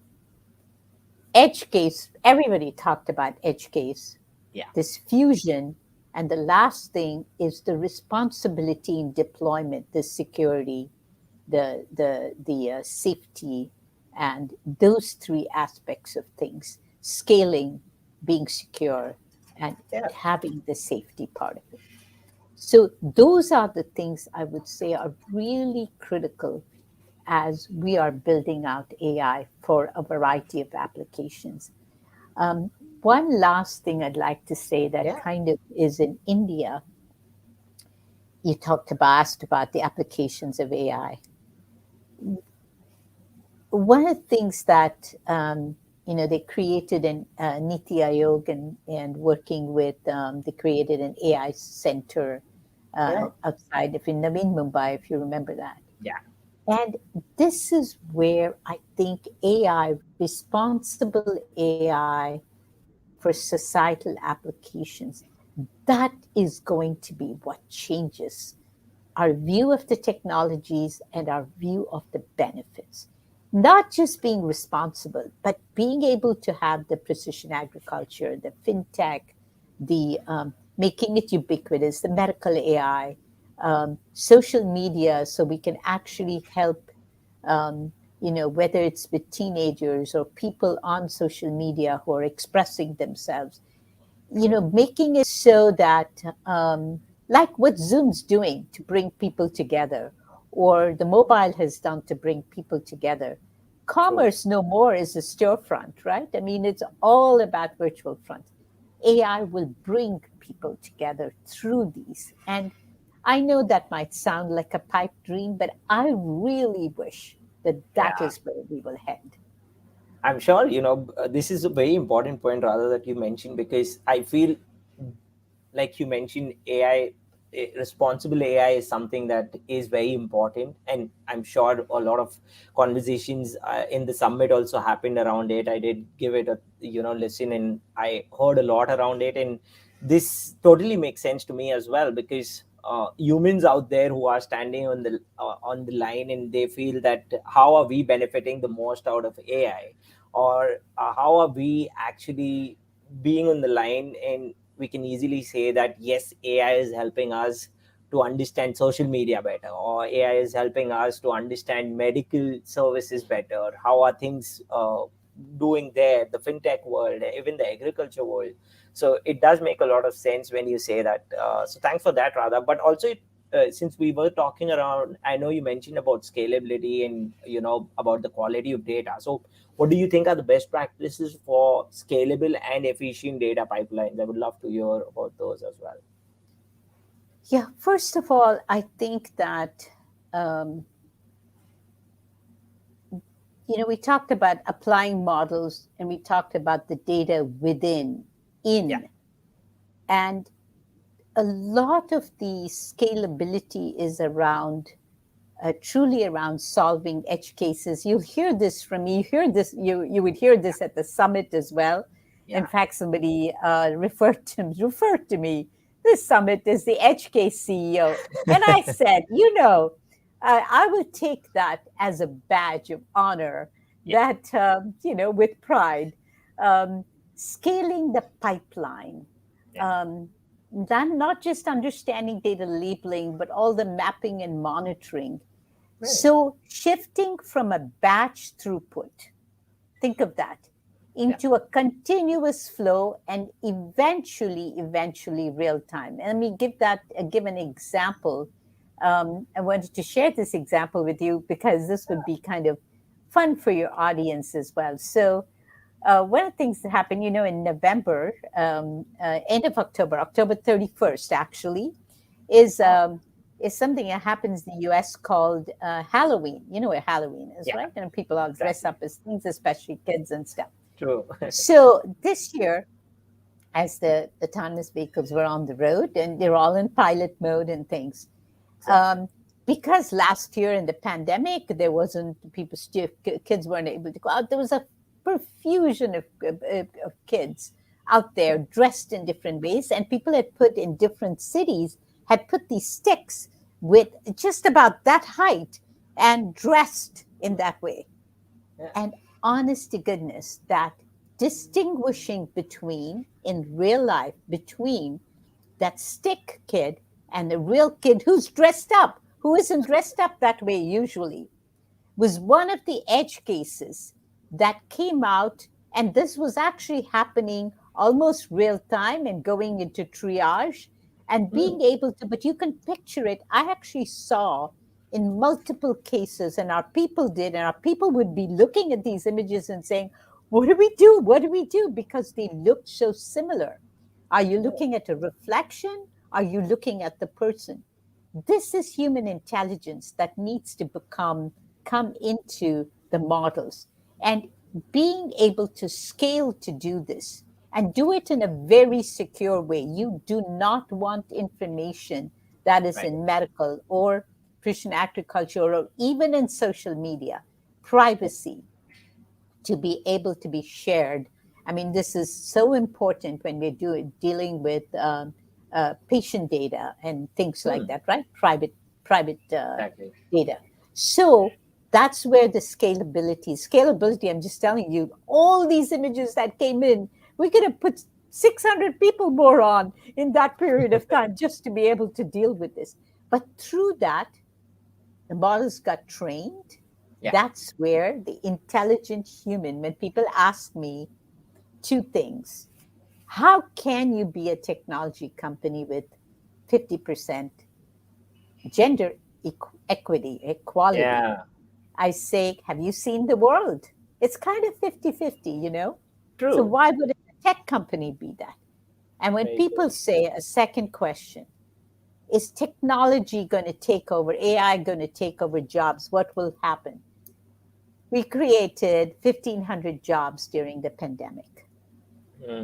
[SPEAKER 2] edge case. Everybody talked about edge case, this fusion. And the last thing is the responsibility in deployment, the security, the safety, and those three aspects of things: scaling, being secure, and having the safety part of it. So those are the things I would say are really critical as we are building out AI for a variety of applications. One last thing I'd like to say that kind of is in India. You asked about the applications of AI. One of the things that they created in Niti Aayog and working with, they created an AI center outside of in Navi Mumbai, if you remember that.
[SPEAKER 1] Yeah.
[SPEAKER 2] And this is where I think AI, responsible AI for societal applications, that is going to be what changes our view of the technologies and our view of the benefits. not just being responsible, but being able to have the precision agriculture, the fintech, the making it ubiquitous, the medical AI, social media, so we can actually help, whether it's with teenagers or people on social media who are expressing themselves, making it so that, like what Zoom's doing to bring people together, or the mobile has done to bring people together.
[SPEAKER 1] True.
[SPEAKER 2] Commerce no more is a storefront, right? I mean, it's all about virtual front. AI will bring people together through these. And I know that might sound like a pipe dream, but I really wish that that
[SPEAKER 1] Yeah.
[SPEAKER 2] is where we will head.
[SPEAKER 1] I'm sure, this is a very important point rather that you mentioned, because I feel like you mentioned AI, responsible AI is something that is very important, and I'm sure a lot of conversations in the summit also happened around it. I did give it a listen, and I heard a lot around it, and this totally makes sense to me as well, because humans out there who are standing on the line, and they feel that how are we benefiting the most out of AI, or how are we actually being on the line, and we can easily say that yes, AI is helping us to understand social media better, or AI is helping us to understand medical services better. How are things doing there, the fintech world, even the agriculture world? So it does make a lot of sense when you say that. So thanks for that, Radha. But also, since we were talking around, I know you mentioned about scalability and about the quality of data. So what do you think are the best practices for scalable and efficient data pipelines? I would love to hear about those as well.
[SPEAKER 2] Yeah, first of all, I think that, um, we talked about applying models and we talked about the data within,
[SPEAKER 1] Yeah,
[SPEAKER 2] in. And a lot of the scalability is around, truly around solving edge cases. You'll hear this from me. You hear this. You would hear this at the summit as well. In
[SPEAKER 1] yeah,
[SPEAKER 2] fact, somebody referred to me. This summit is the edge case CEO, and I said, I will take that as a badge of honor.
[SPEAKER 1] yeah,
[SPEAKER 2] That with pride, um, scaling the pipeline.
[SPEAKER 1] yeah.
[SPEAKER 2] Um, then not just understanding data labeling, but all the mapping and monitoring.
[SPEAKER 1] Right.
[SPEAKER 2] So shifting from a batch throughput, think of that,
[SPEAKER 1] Yeah,
[SPEAKER 2] into a continuous flow and eventually real time. And let me give an example. I wanted to share this example with you because this would be kind of fun for your audience as well. So one of the things that happened, in November, end of October, October 31st, actually, is
[SPEAKER 1] wow.
[SPEAKER 2] um, is something that happens in the U.S. called Halloween. You know what Halloween is,
[SPEAKER 1] Yeah,
[SPEAKER 2] right? And people all dress
[SPEAKER 1] exactly.
[SPEAKER 2] up as things, especially kids and stuff.
[SPEAKER 1] True.
[SPEAKER 2] So this year, as the autonomous vehicles were on the road and they're all in pilot mode and things,
[SPEAKER 1] Exactly.
[SPEAKER 2] um, because last year in the pandemic there wasn't kids weren't able to go out. There was a profusion of kids out there dressed in different ways, and people had put in different cities had put these sticks with just about that height and dressed in that way.
[SPEAKER 1] Yeah.
[SPEAKER 2] And honest to goodness, that distinguishing between in real life between that stick kid and the real kid who's dressed up, who isn't dressed up that way usually, was one of the edge cases that came out. And this was actually happening almost real time and going into triage and
[SPEAKER 1] Mm.
[SPEAKER 2] being able to, but you can picture it. I actually saw in multiple cases, and our people did, and our people would be looking at these images and saying, what do we do? What do we do? Because they looked so similar. Are you
[SPEAKER 1] Yeah.
[SPEAKER 2] looking at a reflection? Are you looking at the person? This is human intelligence that needs to come into the models, and being able to scale to do this and do it in a very secure way. You do not want information that is
[SPEAKER 1] Right.
[SPEAKER 2] in medical or precision agriculture or even in social media, privacy, to be able to be shared. I mean, this is so important when we're dealing with patient data and things like
[SPEAKER 1] Mm.
[SPEAKER 2] that, right? Private
[SPEAKER 1] Exactly.
[SPEAKER 2] data. So, That's where the scalability, I'm just telling you, all these images that came in, we could have put 600 people more on in that period of time just to be able to deal with this. But through that, the models got trained.
[SPEAKER 1] Yeah.
[SPEAKER 2] That's where the intelligent human, when people ask me two things, how can you be a technology company with 50% gender equality?
[SPEAKER 1] Yeah.
[SPEAKER 2] I say, have you seen the world? It's kind of 50-50, So
[SPEAKER 1] True.
[SPEAKER 2] why would a tech company be that? And when
[SPEAKER 1] Very
[SPEAKER 2] people
[SPEAKER 1] true.
[SPEAKER 2] say a second question, is technology going to take over, AI going to take over jobs? What will happen? We created 1,500 jobs during the pandemic.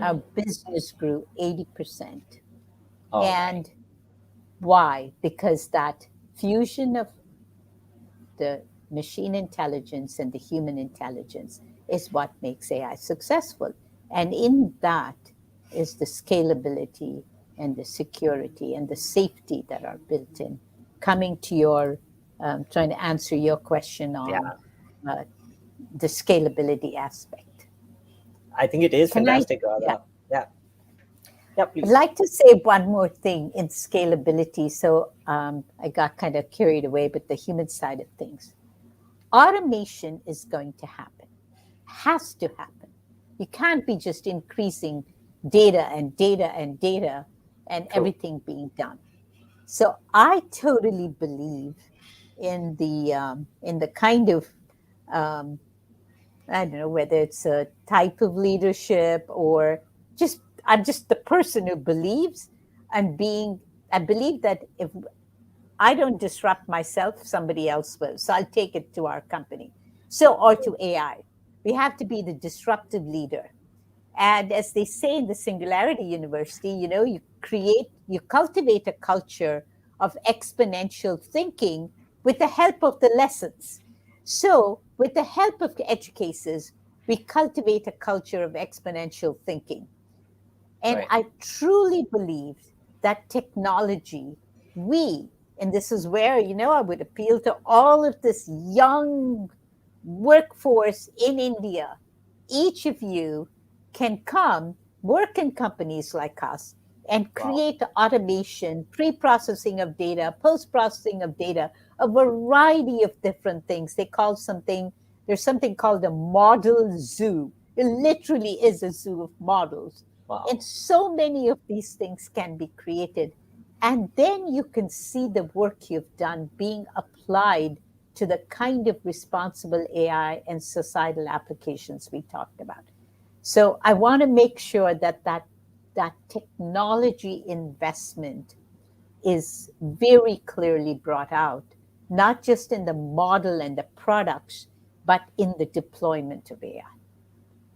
[SPEAKER 2] Our
[SPEAKER 1] Mm.
[SPEAKER 2] business grew 80%.
[SPEAKER 1] All right.
[SPEAKER 2] And why? Because that fusion of the machine intelligence and the human intelligence is what makes AI successful. And in that is the scalability and the security and the safety that are built in. Coming to your, trying to answer your question on
[SPEAKER 1] Yeah.
[SPEAKER 2] uh, the scalability aspect.
[SPEAKER 1] I think it is
[SPEAKER 2] Can I?
[SPEAKER 1] fantastic,
[SPEAKER 2] Yeah.
[SPEAKER 1] Radha. Yeah. Yeah,
[SPEAKER 2] I'd
[SPEAKER 1] please.
[SPEAKER 2] like to say one more thing in scalability. So I got kind of carried away with the human side of things. Automation is going to happen, has to happen. You can't be just increasing data and data and data and
[SPEAKER 1] True.
[SPEAKER 2] everything being done. So I totally believe in the kind of um, I don't know whether it's a type of leadership or just I'm just the person who believes and being. I believe that if I don't disrupt myself, somebody else will. So I'll take it to our company. So, or to AI. We have to be the disruptive leader. And as they say in the Singularity University, you cultivate a culture of exponential thinking with the help of the lessons. So, with the help of edge cases, we cultivate a culture of exponential thinking. And
[SPEAKER 1] Right.
[SPEAKER 2] I truly believe that technology, we, and this is where, I would appeal to all of this young workforce in India. Each of you can come work in companies like us and
[SPEAKER 1] Wow.
[SPEAKER 2] create automation, pre processing of data, post processing of data, a variety of different things. There's something called a model zoo. It literally is a zoo of models. And
[SPEAKER 1] Wow.
[SPEAKER 2] so many of these things can be created. And then you can see the work you've done being applied to the kind of responsible AI and societal applications we talked about. So I want to make sure that technology investment is very clearly brought out, not just in the model and the products, but in the deployment of AI.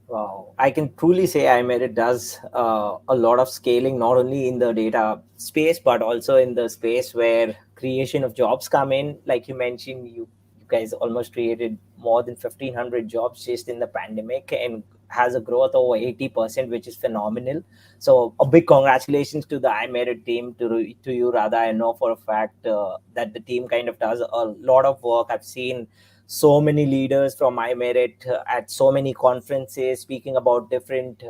[SPEAKER 1] Wow. I can truly say iMerit does a lot of scaling, not only in the data space, but also in the space where creation of jobs come in. Like you mentioned, you guys almost created more than 1,500 jobs just in the pandemic and has a growth over 80%, which is phenomenal. So a big congratulations to the iMerit team, to you, Radha. I know for a fact that the team kind of does a lot of work. I've seen so many leaders from iMerit at so many conferences speaking about different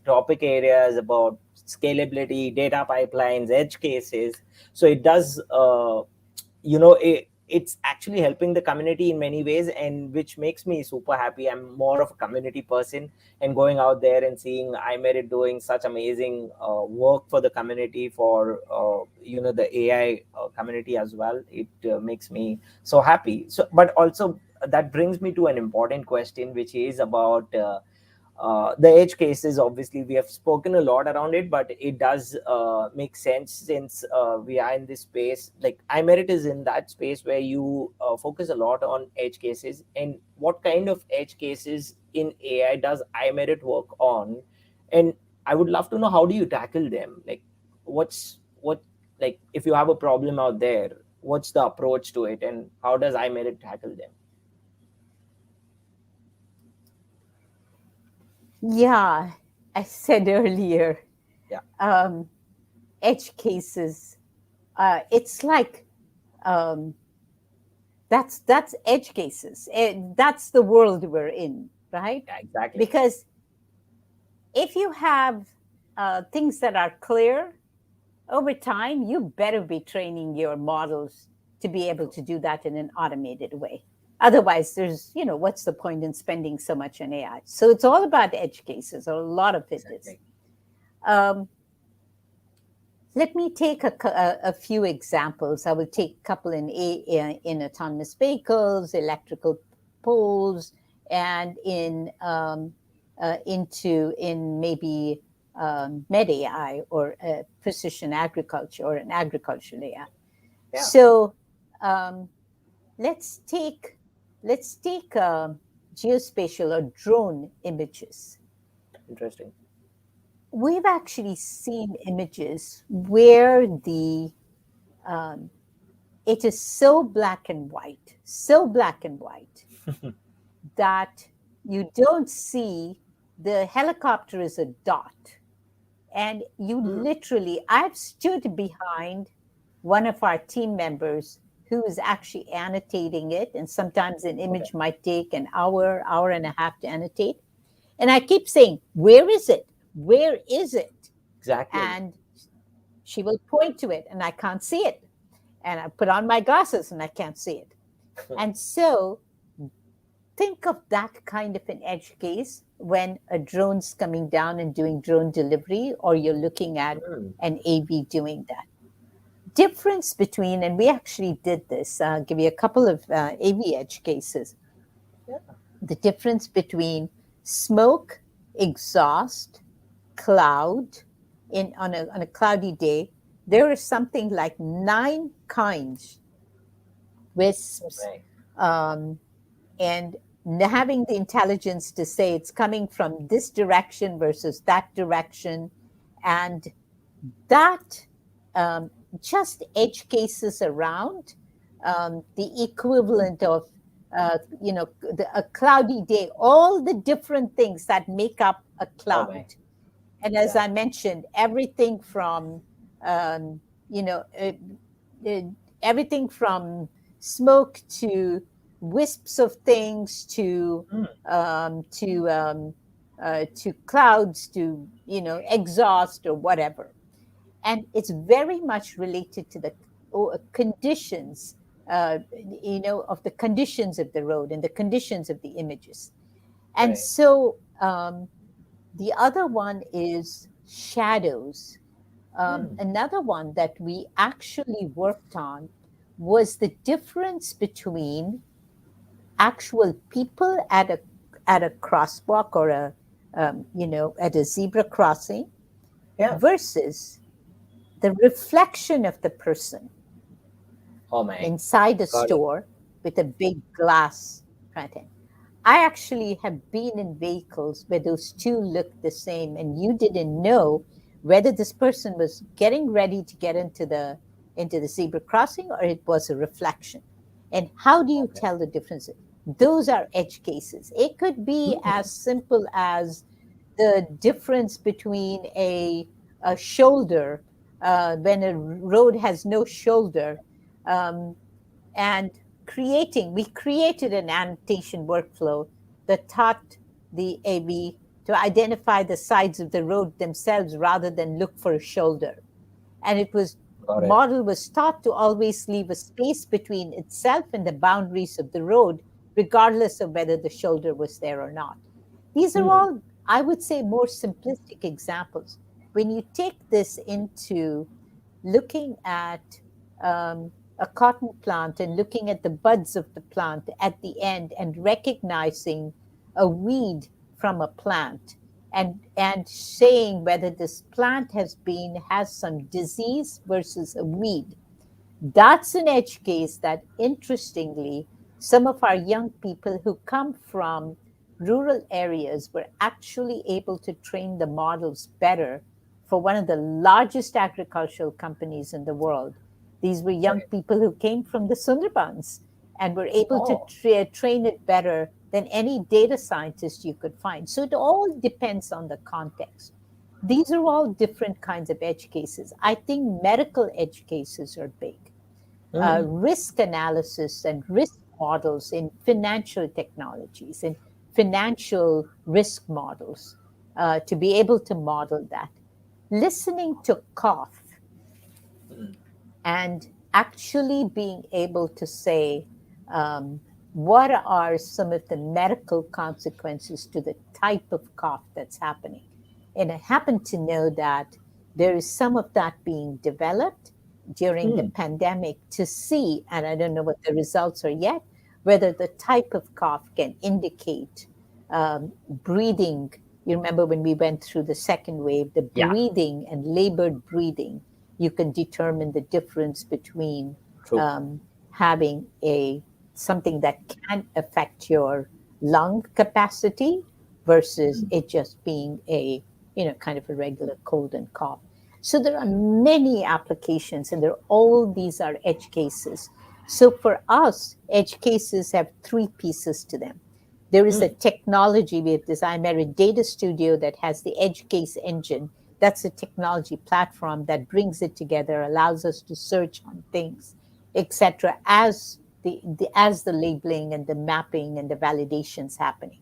[SPEAKER 1] topic areas about scalability, data pipelines, edge cases. So it does, it's actually helping the community in many ways, and which makes me super happy. I'm more of a community person, and going out there and seeing iMerit doing such amazing work for the community, for the AI community as well, it makes me so happy. So but also that brings me to an important question, which is about the edge cases. Obviously we have spoken a lot around it, but it does make sense since we are in this space. Like iMerit is in that space where you focus a lot on edge cases. And what kind of edge cases in AI does iMerit work on? And I would love to know, how do you tackle them? Like what like if you have a problem out there, what's the approach to it, and how does iMerit tackle them?
[SPEAKER 2] Yeah, I said earlier,
[SPEAKER 1] Yeah.
[SPEAKER 2] um, edge cases. It's like um, That's edge cases. That's the world we're in, right?
[SPEAKER 1] Yeah, exactly.
[SPEAKER 2] Because if you have things that are clear over time, you better be training your models to be able to do that in an automated way. Otherwise, there's, what's the point in spending so much on AI? So it's all about edge cases, or a lot of it is.
[SPEAKER 1] Exactly.
[SPEAKER 2] Let me take a few examples. I will take a couple in autonomous vehicles, electrical poles, and in maybe med AI, or precision agriculture, or an agricultural AI.
[SPEAKER 1] Yeah.
[SPEAKER 2] So let's take geospatial or drone images.
[SPEAKER 1] Interesting.
[SPEAKER 2] We've actually seen images where it is so black and white that you don't see the helicopter is a dot. And you literally, I've stood behind one of our team members who is actually annotating it. And sometimes an image might take an hour and a half to annotate. And I keep saying, where is it? Where is it?
[SPEAKER 1] Exactly.
[SPEAKER 2] And she will point to it, and I can't see it. And I put on my glasses, and I can't see it. And so think of that kind of an edge case when a drone's coming down and doing drone delivery, or you're looking at an AV doing that. Difference between, and we actually did this, I'll give you a couple of AV edge cases.
[SPEAKER 1] Yeah.
[SPEAKER 2] The difference between smoke, exhaust, cloud, on a cloudy day, there is something like 9 kinds wisps, and having the intelligence to say it's coming from this direction versus that direction, and that just edge cases around the equivalent of a cloudy day, all the different things that make up a cloud. And as I mentioned, everything from everything from smoke to wisps of things to clouds to exhaust or whatever. And it's very much related to the conditions, of the conditions of the road and the conditions of the images. And so the other one is shadows. Another one that we actually worked on was the difference between actual people at a crosswalk, or at a zebra crossing, versus the reflection of the person inside a store with a big glass front end. I actually have been in vehicles where those two looked the same, and you didn't know whether this person was getting ready to get into the zebra crossing, or it was a reflection. And how do you tell the difference? Those are edge cases. It could be as simple as the difference between a shoulder, when a road has no shoulder, and we created an annotation workflow that taught the AV to identify the sides of the road themselves rather than look for a shoulder. And model was taught to always leave a space between itself and the boundaries of the road, regardless of whether the shoulder was there or not. These are all, I would say, more simplistic examples. When you take this into looking at a cotton plant and looking at the buds of the plant at the end and recognizing a weed from a plant, and saying whether this plant has some disease versus a weed, that's an edge case that, interestingly, some of our young people who come from rural areas were actually able to train the models better for one of the largest agricultural companies in the world. These were young people who came from the Sundarbans and were able to train it better than any data scientist you could find. So it all depends on the context. These are all different kinds of edge cases. I think medical edge cases are big.
[SPEAKER 1] Mm.
[SPEAKER 2] risk analysis and risk models in financial technologies, in financial risk models, to be able to model that. Listening to cough
[SPEAKER 1] Mm.
[SPEAKER 2] and actually being able to say, um, what are some of the medical consequences to the type of cough that's happening? And I happen to know that there is some of that being developed during the
[SPEAKER 1] Mm.
[SPEAKER 2] pandemic to see, and I don't know what the results are yet, whether the type of cough can indicate breathing. You remember when we went through the second wave, the
[SPEAKER 1] Yeah,
[SPEAKER 2] breathing and labored breathing, you can determine the difference between
[SPEAKER 1] true.
[SPEAKER 2] um, having a something that can affect your lung capacity versus
[SPEAKER 1] Mm.
[SPEAKER 2] it just being a kind of a regular cold and cough. So there are many applications, and all these are edge cases. So for us, edge cases have three pieces to them. There is a
[SPEAKER 1] Mm.
[SPEAKER 2] technology. We have this iMerit Data Studio that has the edge case engine. That's a technology platform that brings it together, allows us to search on things, etc., as the labeling and the mapping and the validations happening.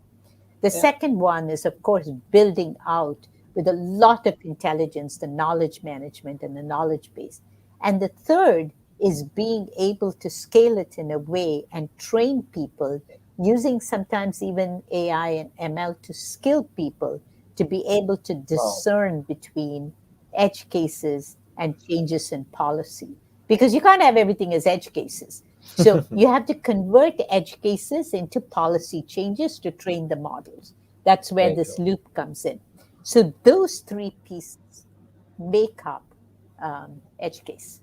[SPEAKER 2] The
[SPEAKER 1] Yeah.
[SPEAKER 2] second one is, of course, building out with a lot of intelligence the knowledge management and the knowledge base. And the third is being able to scale it in a way and train people using sometimes even AI and ML to skill people to be able to
[SPEAKER 1] Wow.
[SPEAKER 2] discern between edge cases and changes in policy. Because you can't have everything as edge cases. So you have to convert edge cases into policy changes to train the models. That's where
[SPEAKER 1] Very
[SPEAKER 2] this
[SPEAKER 1] true.
[SPEAKER 2] loop comes in. So those three pieces make up edge case.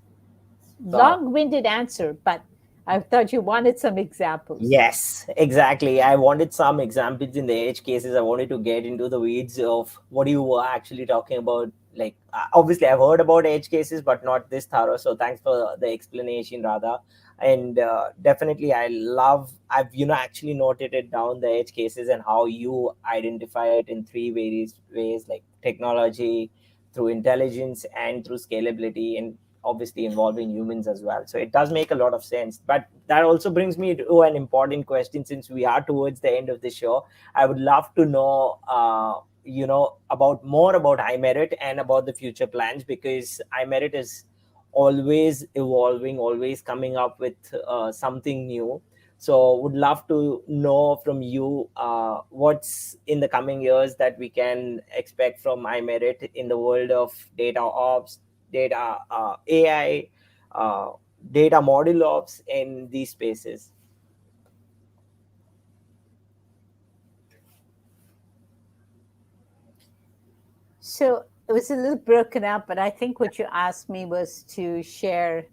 [SPEAKER 1] Wow.
[SPEAKER 2] Long-winded answer, but I thought you wanted some examples.
[SPEAKER 1] Yes, exactly. I wanted some examples in the edge cases. I wanted to get into the weeds of what you were actually talking about. Like, obviously, I've heard about edge cases, but not this thorough. So, thanks for the explanation, Radha. And definitely, I've actually noted it down the edge cases and how you identify it in three various ways, like technology, through intelligence, and through scalability. And obviously involving humans as well. So it does make a lot of sense. But that also brings me to an important question. Since we are towards the end of the show, I would love to know, about more about iMerit and about the future plans, because iMerit is always evolving, always coming up with something new. So would love to know from you what's in the coming years that we can expect from iMerit in the world of data ops, data AI, uh, data model ops in these spaces.
[SPEAKER 2] So it was a little broken up, but I think what you asked me was to share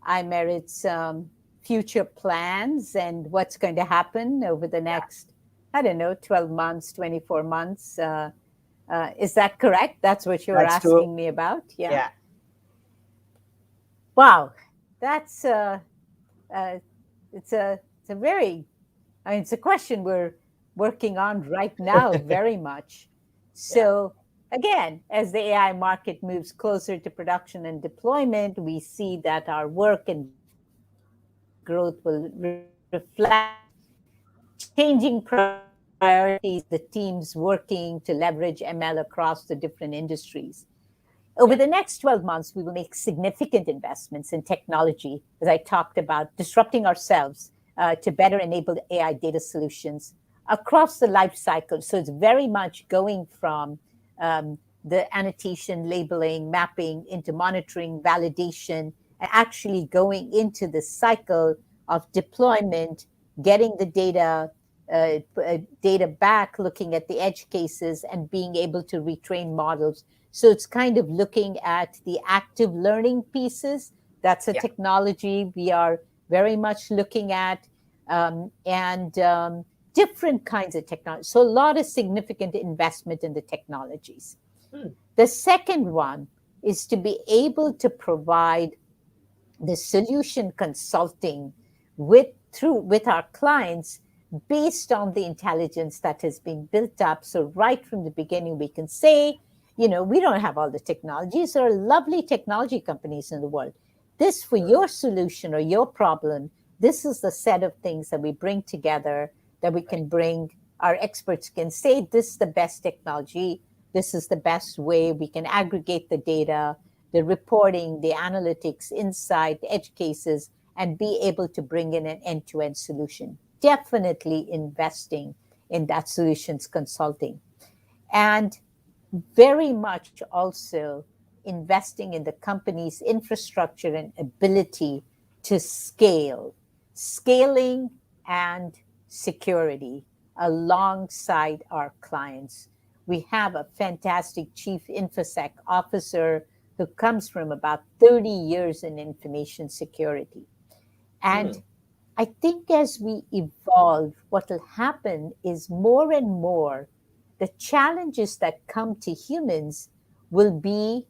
[SPEAKER 2] iMerit's future plans and what's going to happen over the
[SPEAKER 1] Yeah,
[SPEAKER 2] next, I don't know, 12 months, 24 months. Is that correct? That's what you were
[SPEAKER 1] that's true.
[SPEAKER 2] asking me about? Yeah.
[SPEAKER 1] Yeah.
[SPEAKER 2] Wow. That's uh, it's a very, I mean, it's a question we're working on right now very much.
[SPEAKER 1] Yeah.
[SPEAKER 2] So again, as the AI market moves closer to production and deployment, we see that our work and growth will reflect changing priorities of the teams working to leverage ML across the different industries. Over the
[SPEAKER 1] Yeah.
[SPEAKER 2] next 12 months, we will make significant investments in technology, as I talked about, disrupting ourselves to better enable the AI data solutions across the life cycle. So it's very much going from the annotation, labeling, mapping into monitoring, validation, and actually going into the cycle of deployment, getting the data back, looking at the edge cases, and being able to retrain models. So it's kind of looking at the active learning pieces. That's a
[SPEAKER 1] Yeah.
[SPEAKER 2] technology we are very much looking at, and different kinds of technology. So a lot of significant investment in the technologies.
[SPEAKER 1] Hmm.
[SPEAKER 2] The second one is to be able to provide the solution consulting with our clients based on the intelligence that has been built up. So right from the beginning, we can say, we don't have all the technologies. There are lovely technology companies in the world. this for your solution or your problem, this is the set of things that we bring together, that we can bring, our experts can say this is the best technology, this is the best way we can aggregate the data, the reporting, the analytics, insight, edge cases, and be able to bring in an end-to-end solution. Definitely investing in that solutions consulting. And very much also investing in the company's infrastructure and ability to scale, scaling and security alongside our clients. We have a fantastic chief infosec officer who comes from about 30 years in information security. And I think as we evolve, what will happen is more and more the challenges that come to humans will be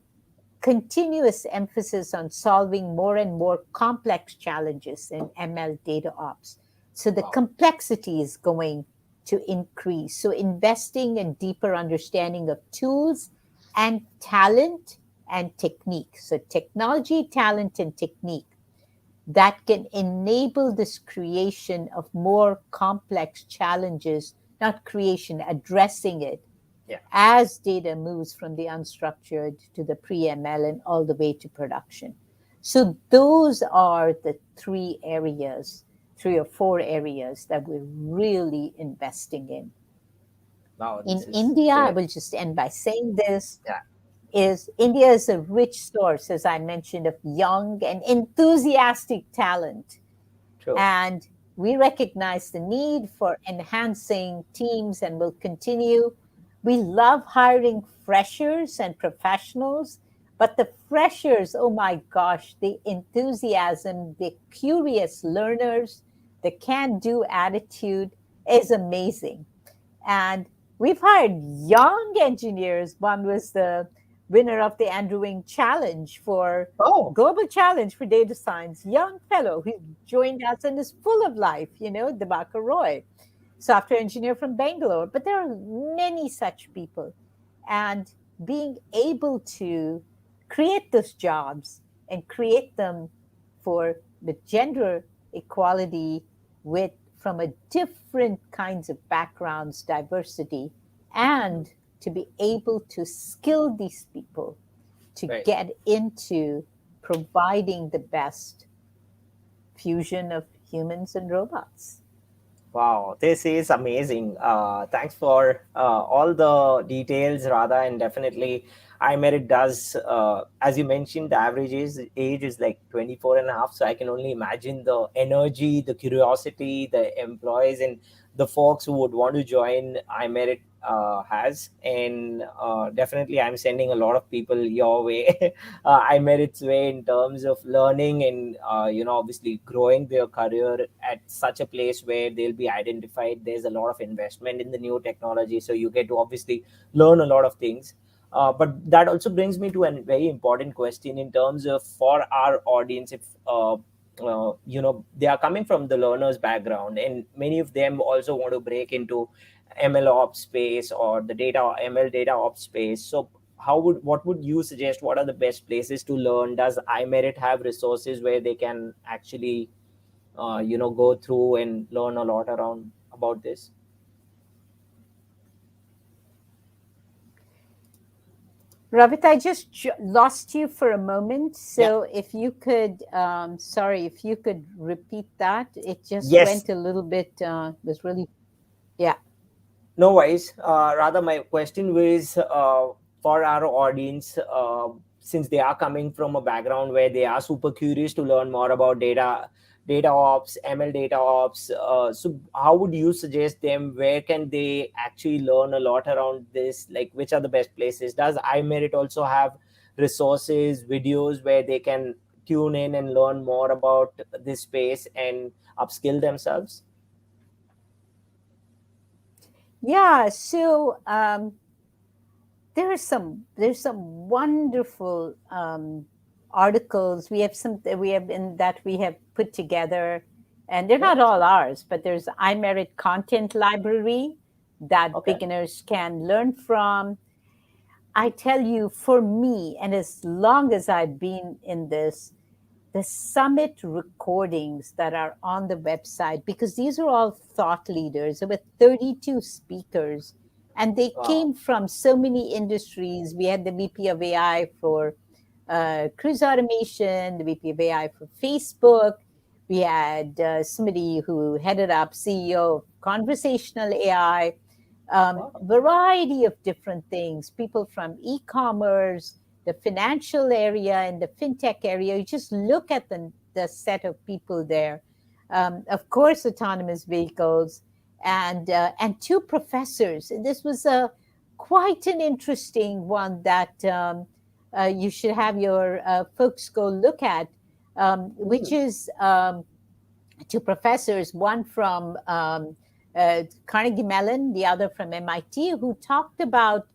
[SPEAKER 2] continuous emphasis on solving more and more complex challenges in ML data ops. So the complexity is going to increase. So investing in deeper understanding of tools and talent and technique. So technology, talent, and technique that can enable this creation of more complex challenges, not creation, addressing it as data moves from the unstructured to the pre-ML and all the way to production. So those are the three or four areas that we're really investing in.
[SPEAKER 1] Wow,
[SPEAKER 2] In
[SPEAKER 1] this is
[SPEAKER 2] India, I
[SPEAKER 1] great.
[SPEAKER 2] will just end by saying this,
[SPEAKER 1] Yeah,
[SPEAKER 2] is India is a rich source, as I mentioned, of young and enthusiastic talent.
[SPEAKER 1] true.
[SPEAKER 2] And we recognize the need for enhancing teams and will continue. We love hiring freshers and professionals, but the freshers, oh my gosh, the enthusiasm, the curious learners, the can do attitude is amazing. And we've hired young engineers. One was the winner of the Andrew Ng Challenge for
[SPEAKER 1] Oh,
[SPEAKER 2] Global Challenge for Data Science, young fellow who joined us and is full of life, Debaka Roy, software engineer from Bangalore. But there are many such people. And being able to create those jobs and create them for the gender equality with from a different kinds of backgrounds, diversity, and to be able to skill these people to
[SPEAKER 1] right.
[SPEAKER 2] get into providing the best fusion of humans and robots.
[SPEAKER 1] Wow, this is amazing. Thanks for all the details, Radha, and definitely iMerit does, as you mentioned, the average age is like 24 and a half. So I can only imagine the energy, the curiosity, the employees and the folks who would want to join iMerit has. And definitely I'm sending a lot of people your way, iMerit's way in terms of learning and, obviously growing their career at such a place where they'll be identified. There's a lot of investment in the new technology. So you get to obviously learn a lot of things. But that also brings me to a very important question in terms of for our audience, if they are coming from the learner's background, and many of them also want to break into ML ops space or the data ML data ops space. So what would you suggest? What are the best places to learn? Does iMerit have resources where they can actually go through and learn a lot around about this?
[SPEAKER 2] Ravit, I just lost you for a moment.
[SPEAKER 1] Yeah.
[SPEAKER 2] So if you could, sorry, if you could repeat that. It just
[SPEAKER 1] Yes.
[SPEAKER 2] went a little bit, was really, yeah.
[SPEAKER 1] No worries. Rather, my question was for our audience, since they are coming from a background where they are super curious to learn more about data ops, ML data ops. So, how would you suggest them? Where can they actually learn a lot around this? Like, which are the best places? Does iMerit also have resources, videos where they can tune in and learn more about this space and upskill themselves?
[SPEAKER 2] Yeah, so there's some wonderful articles we have put together, and they're
[SPEAKER 1] Yeah.
[SPEAKER 2] not all ours, but there's iMerit content library that
[SPEAKER 1] Okay.
[SPEAKER 2] beginners can learn from. I tell you, for me, and as long as I've been in this, the summit recordings that are on the website, because these are all thought leaders. There were 32 speakers, and they
[SPEAKER 1] Wow.
[SPEAKER 2] came from so many industries. We had the VP of AI for cruise automation, the VP of AI for Facebook. We had somebody who headed up CEO of conversational AI,
[SPEAKER 1] Wow.
[SPEAKER 2] variety of different things, people from e-commerce, the financial area and the fintech area. You just look at the set of people there. Of course, autonomous vehicles, and two professors. And this was a quite an interesting one that you should have your folks go look at, which
[SPEAKER 1] Hmm.
[SPEAKER 2] is two professors, one from Carnegie Mellon, the other from MIT, who talked about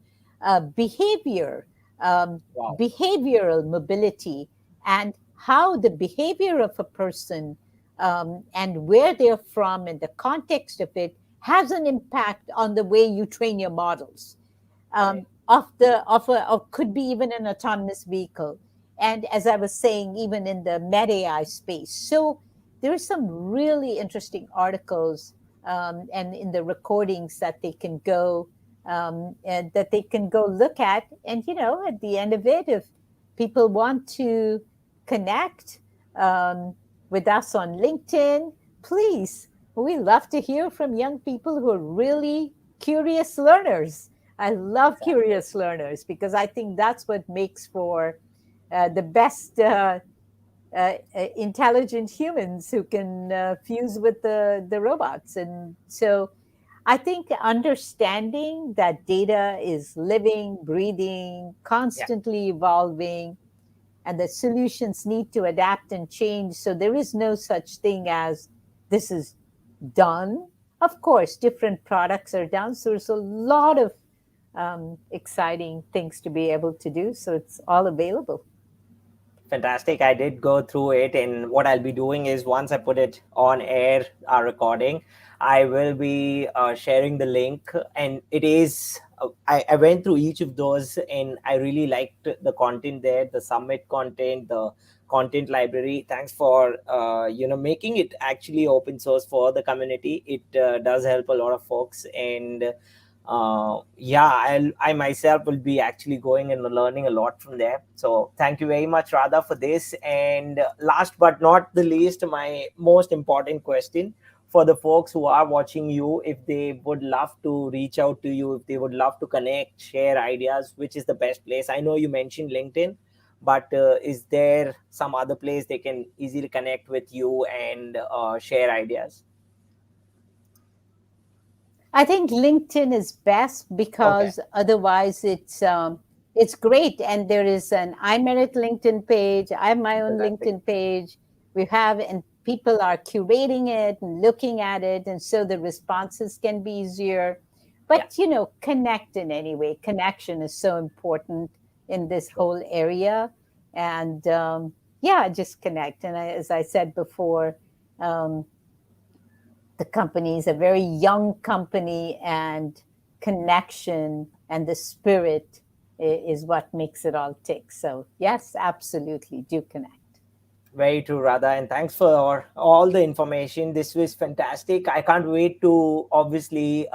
[SPEAKER 2] behavior, um,
[SPEAKER 1] Wow.
[SPEAKER 2] behavioral mobility, and how the behavior of a person and where they're from and the context of it has an impact on the way you train your models
[SPEAKER 1] Right.
[SPEAKER 2] of could be even an autonomous vehicle, and as I was saying, even in the med AI space. So there are some really interesting articles, and in the recordings that they can go and that they can go look at. And at the end of it, if people want to connect um, with us on LinkedIn, please. We love to hear from young people who are really curious learners. I love
[SPEAKER 1] Exactly.
[SPEAKER 2] curious learners because I think that's what makes for the best intelligent humans who can fuse with the robots. And so I think understanding that data is living, breathing,
[SPEAKER 1] Yeah.
[SPEAKER 2] constantly evolving, and the solutions need to adapt and change. So there is no such thing as this is done. Of course, different products are done. So there's a lot of exciting things to be able to do. So it's all available.
[SPEAKER 1] Fantastic. I did go through it, and what I'll be doing is once I put it on air, our recording, I will be sharing the link. And it is, I went through each of those, and I really liked the content there, the summit content, the content library. Thanks for making it actually open source for the community. It does help a lot of folks, and yeah, I myself will be actually going and learning a lot from there. So thank you very much, Radha, for this. And last but not the least, my most important question for the folks who are watching you, if they would love to reach out to you, if they would love to connect, share ideas, which is the best place? I know you mentioned LinkedIn, but is there some other place they can easily connect with you and share ideas?
[SPEAKER 2] I think LinkedIn is best
[SPEAKER 1] Okay.
[SPEAKER 2] because otherwise it's great. And there is an iMerit LinkedIn page. I have my own
[SPEAKER 1] Fantastic.
[SPEAKER 2] LinkedIn page. We have, and people are curating it and looking at it, and so the responses can be easier.
[SPEAKER 1] Yeah.
[SPEAKER 2] But connect in any way. Connection is so important in this
[SPEAKER 1] Sure.
[SPEAKER 2] whole area, and yeah, just connect. And as I said before. Um, the company is a very young company, and connection and the spirit is what makes it all tick. So yes, absolutely, do connect.
[SPEAKER 1] Very true, Radha, and thanks for all the information. This was fantastic. I can't wait to obviously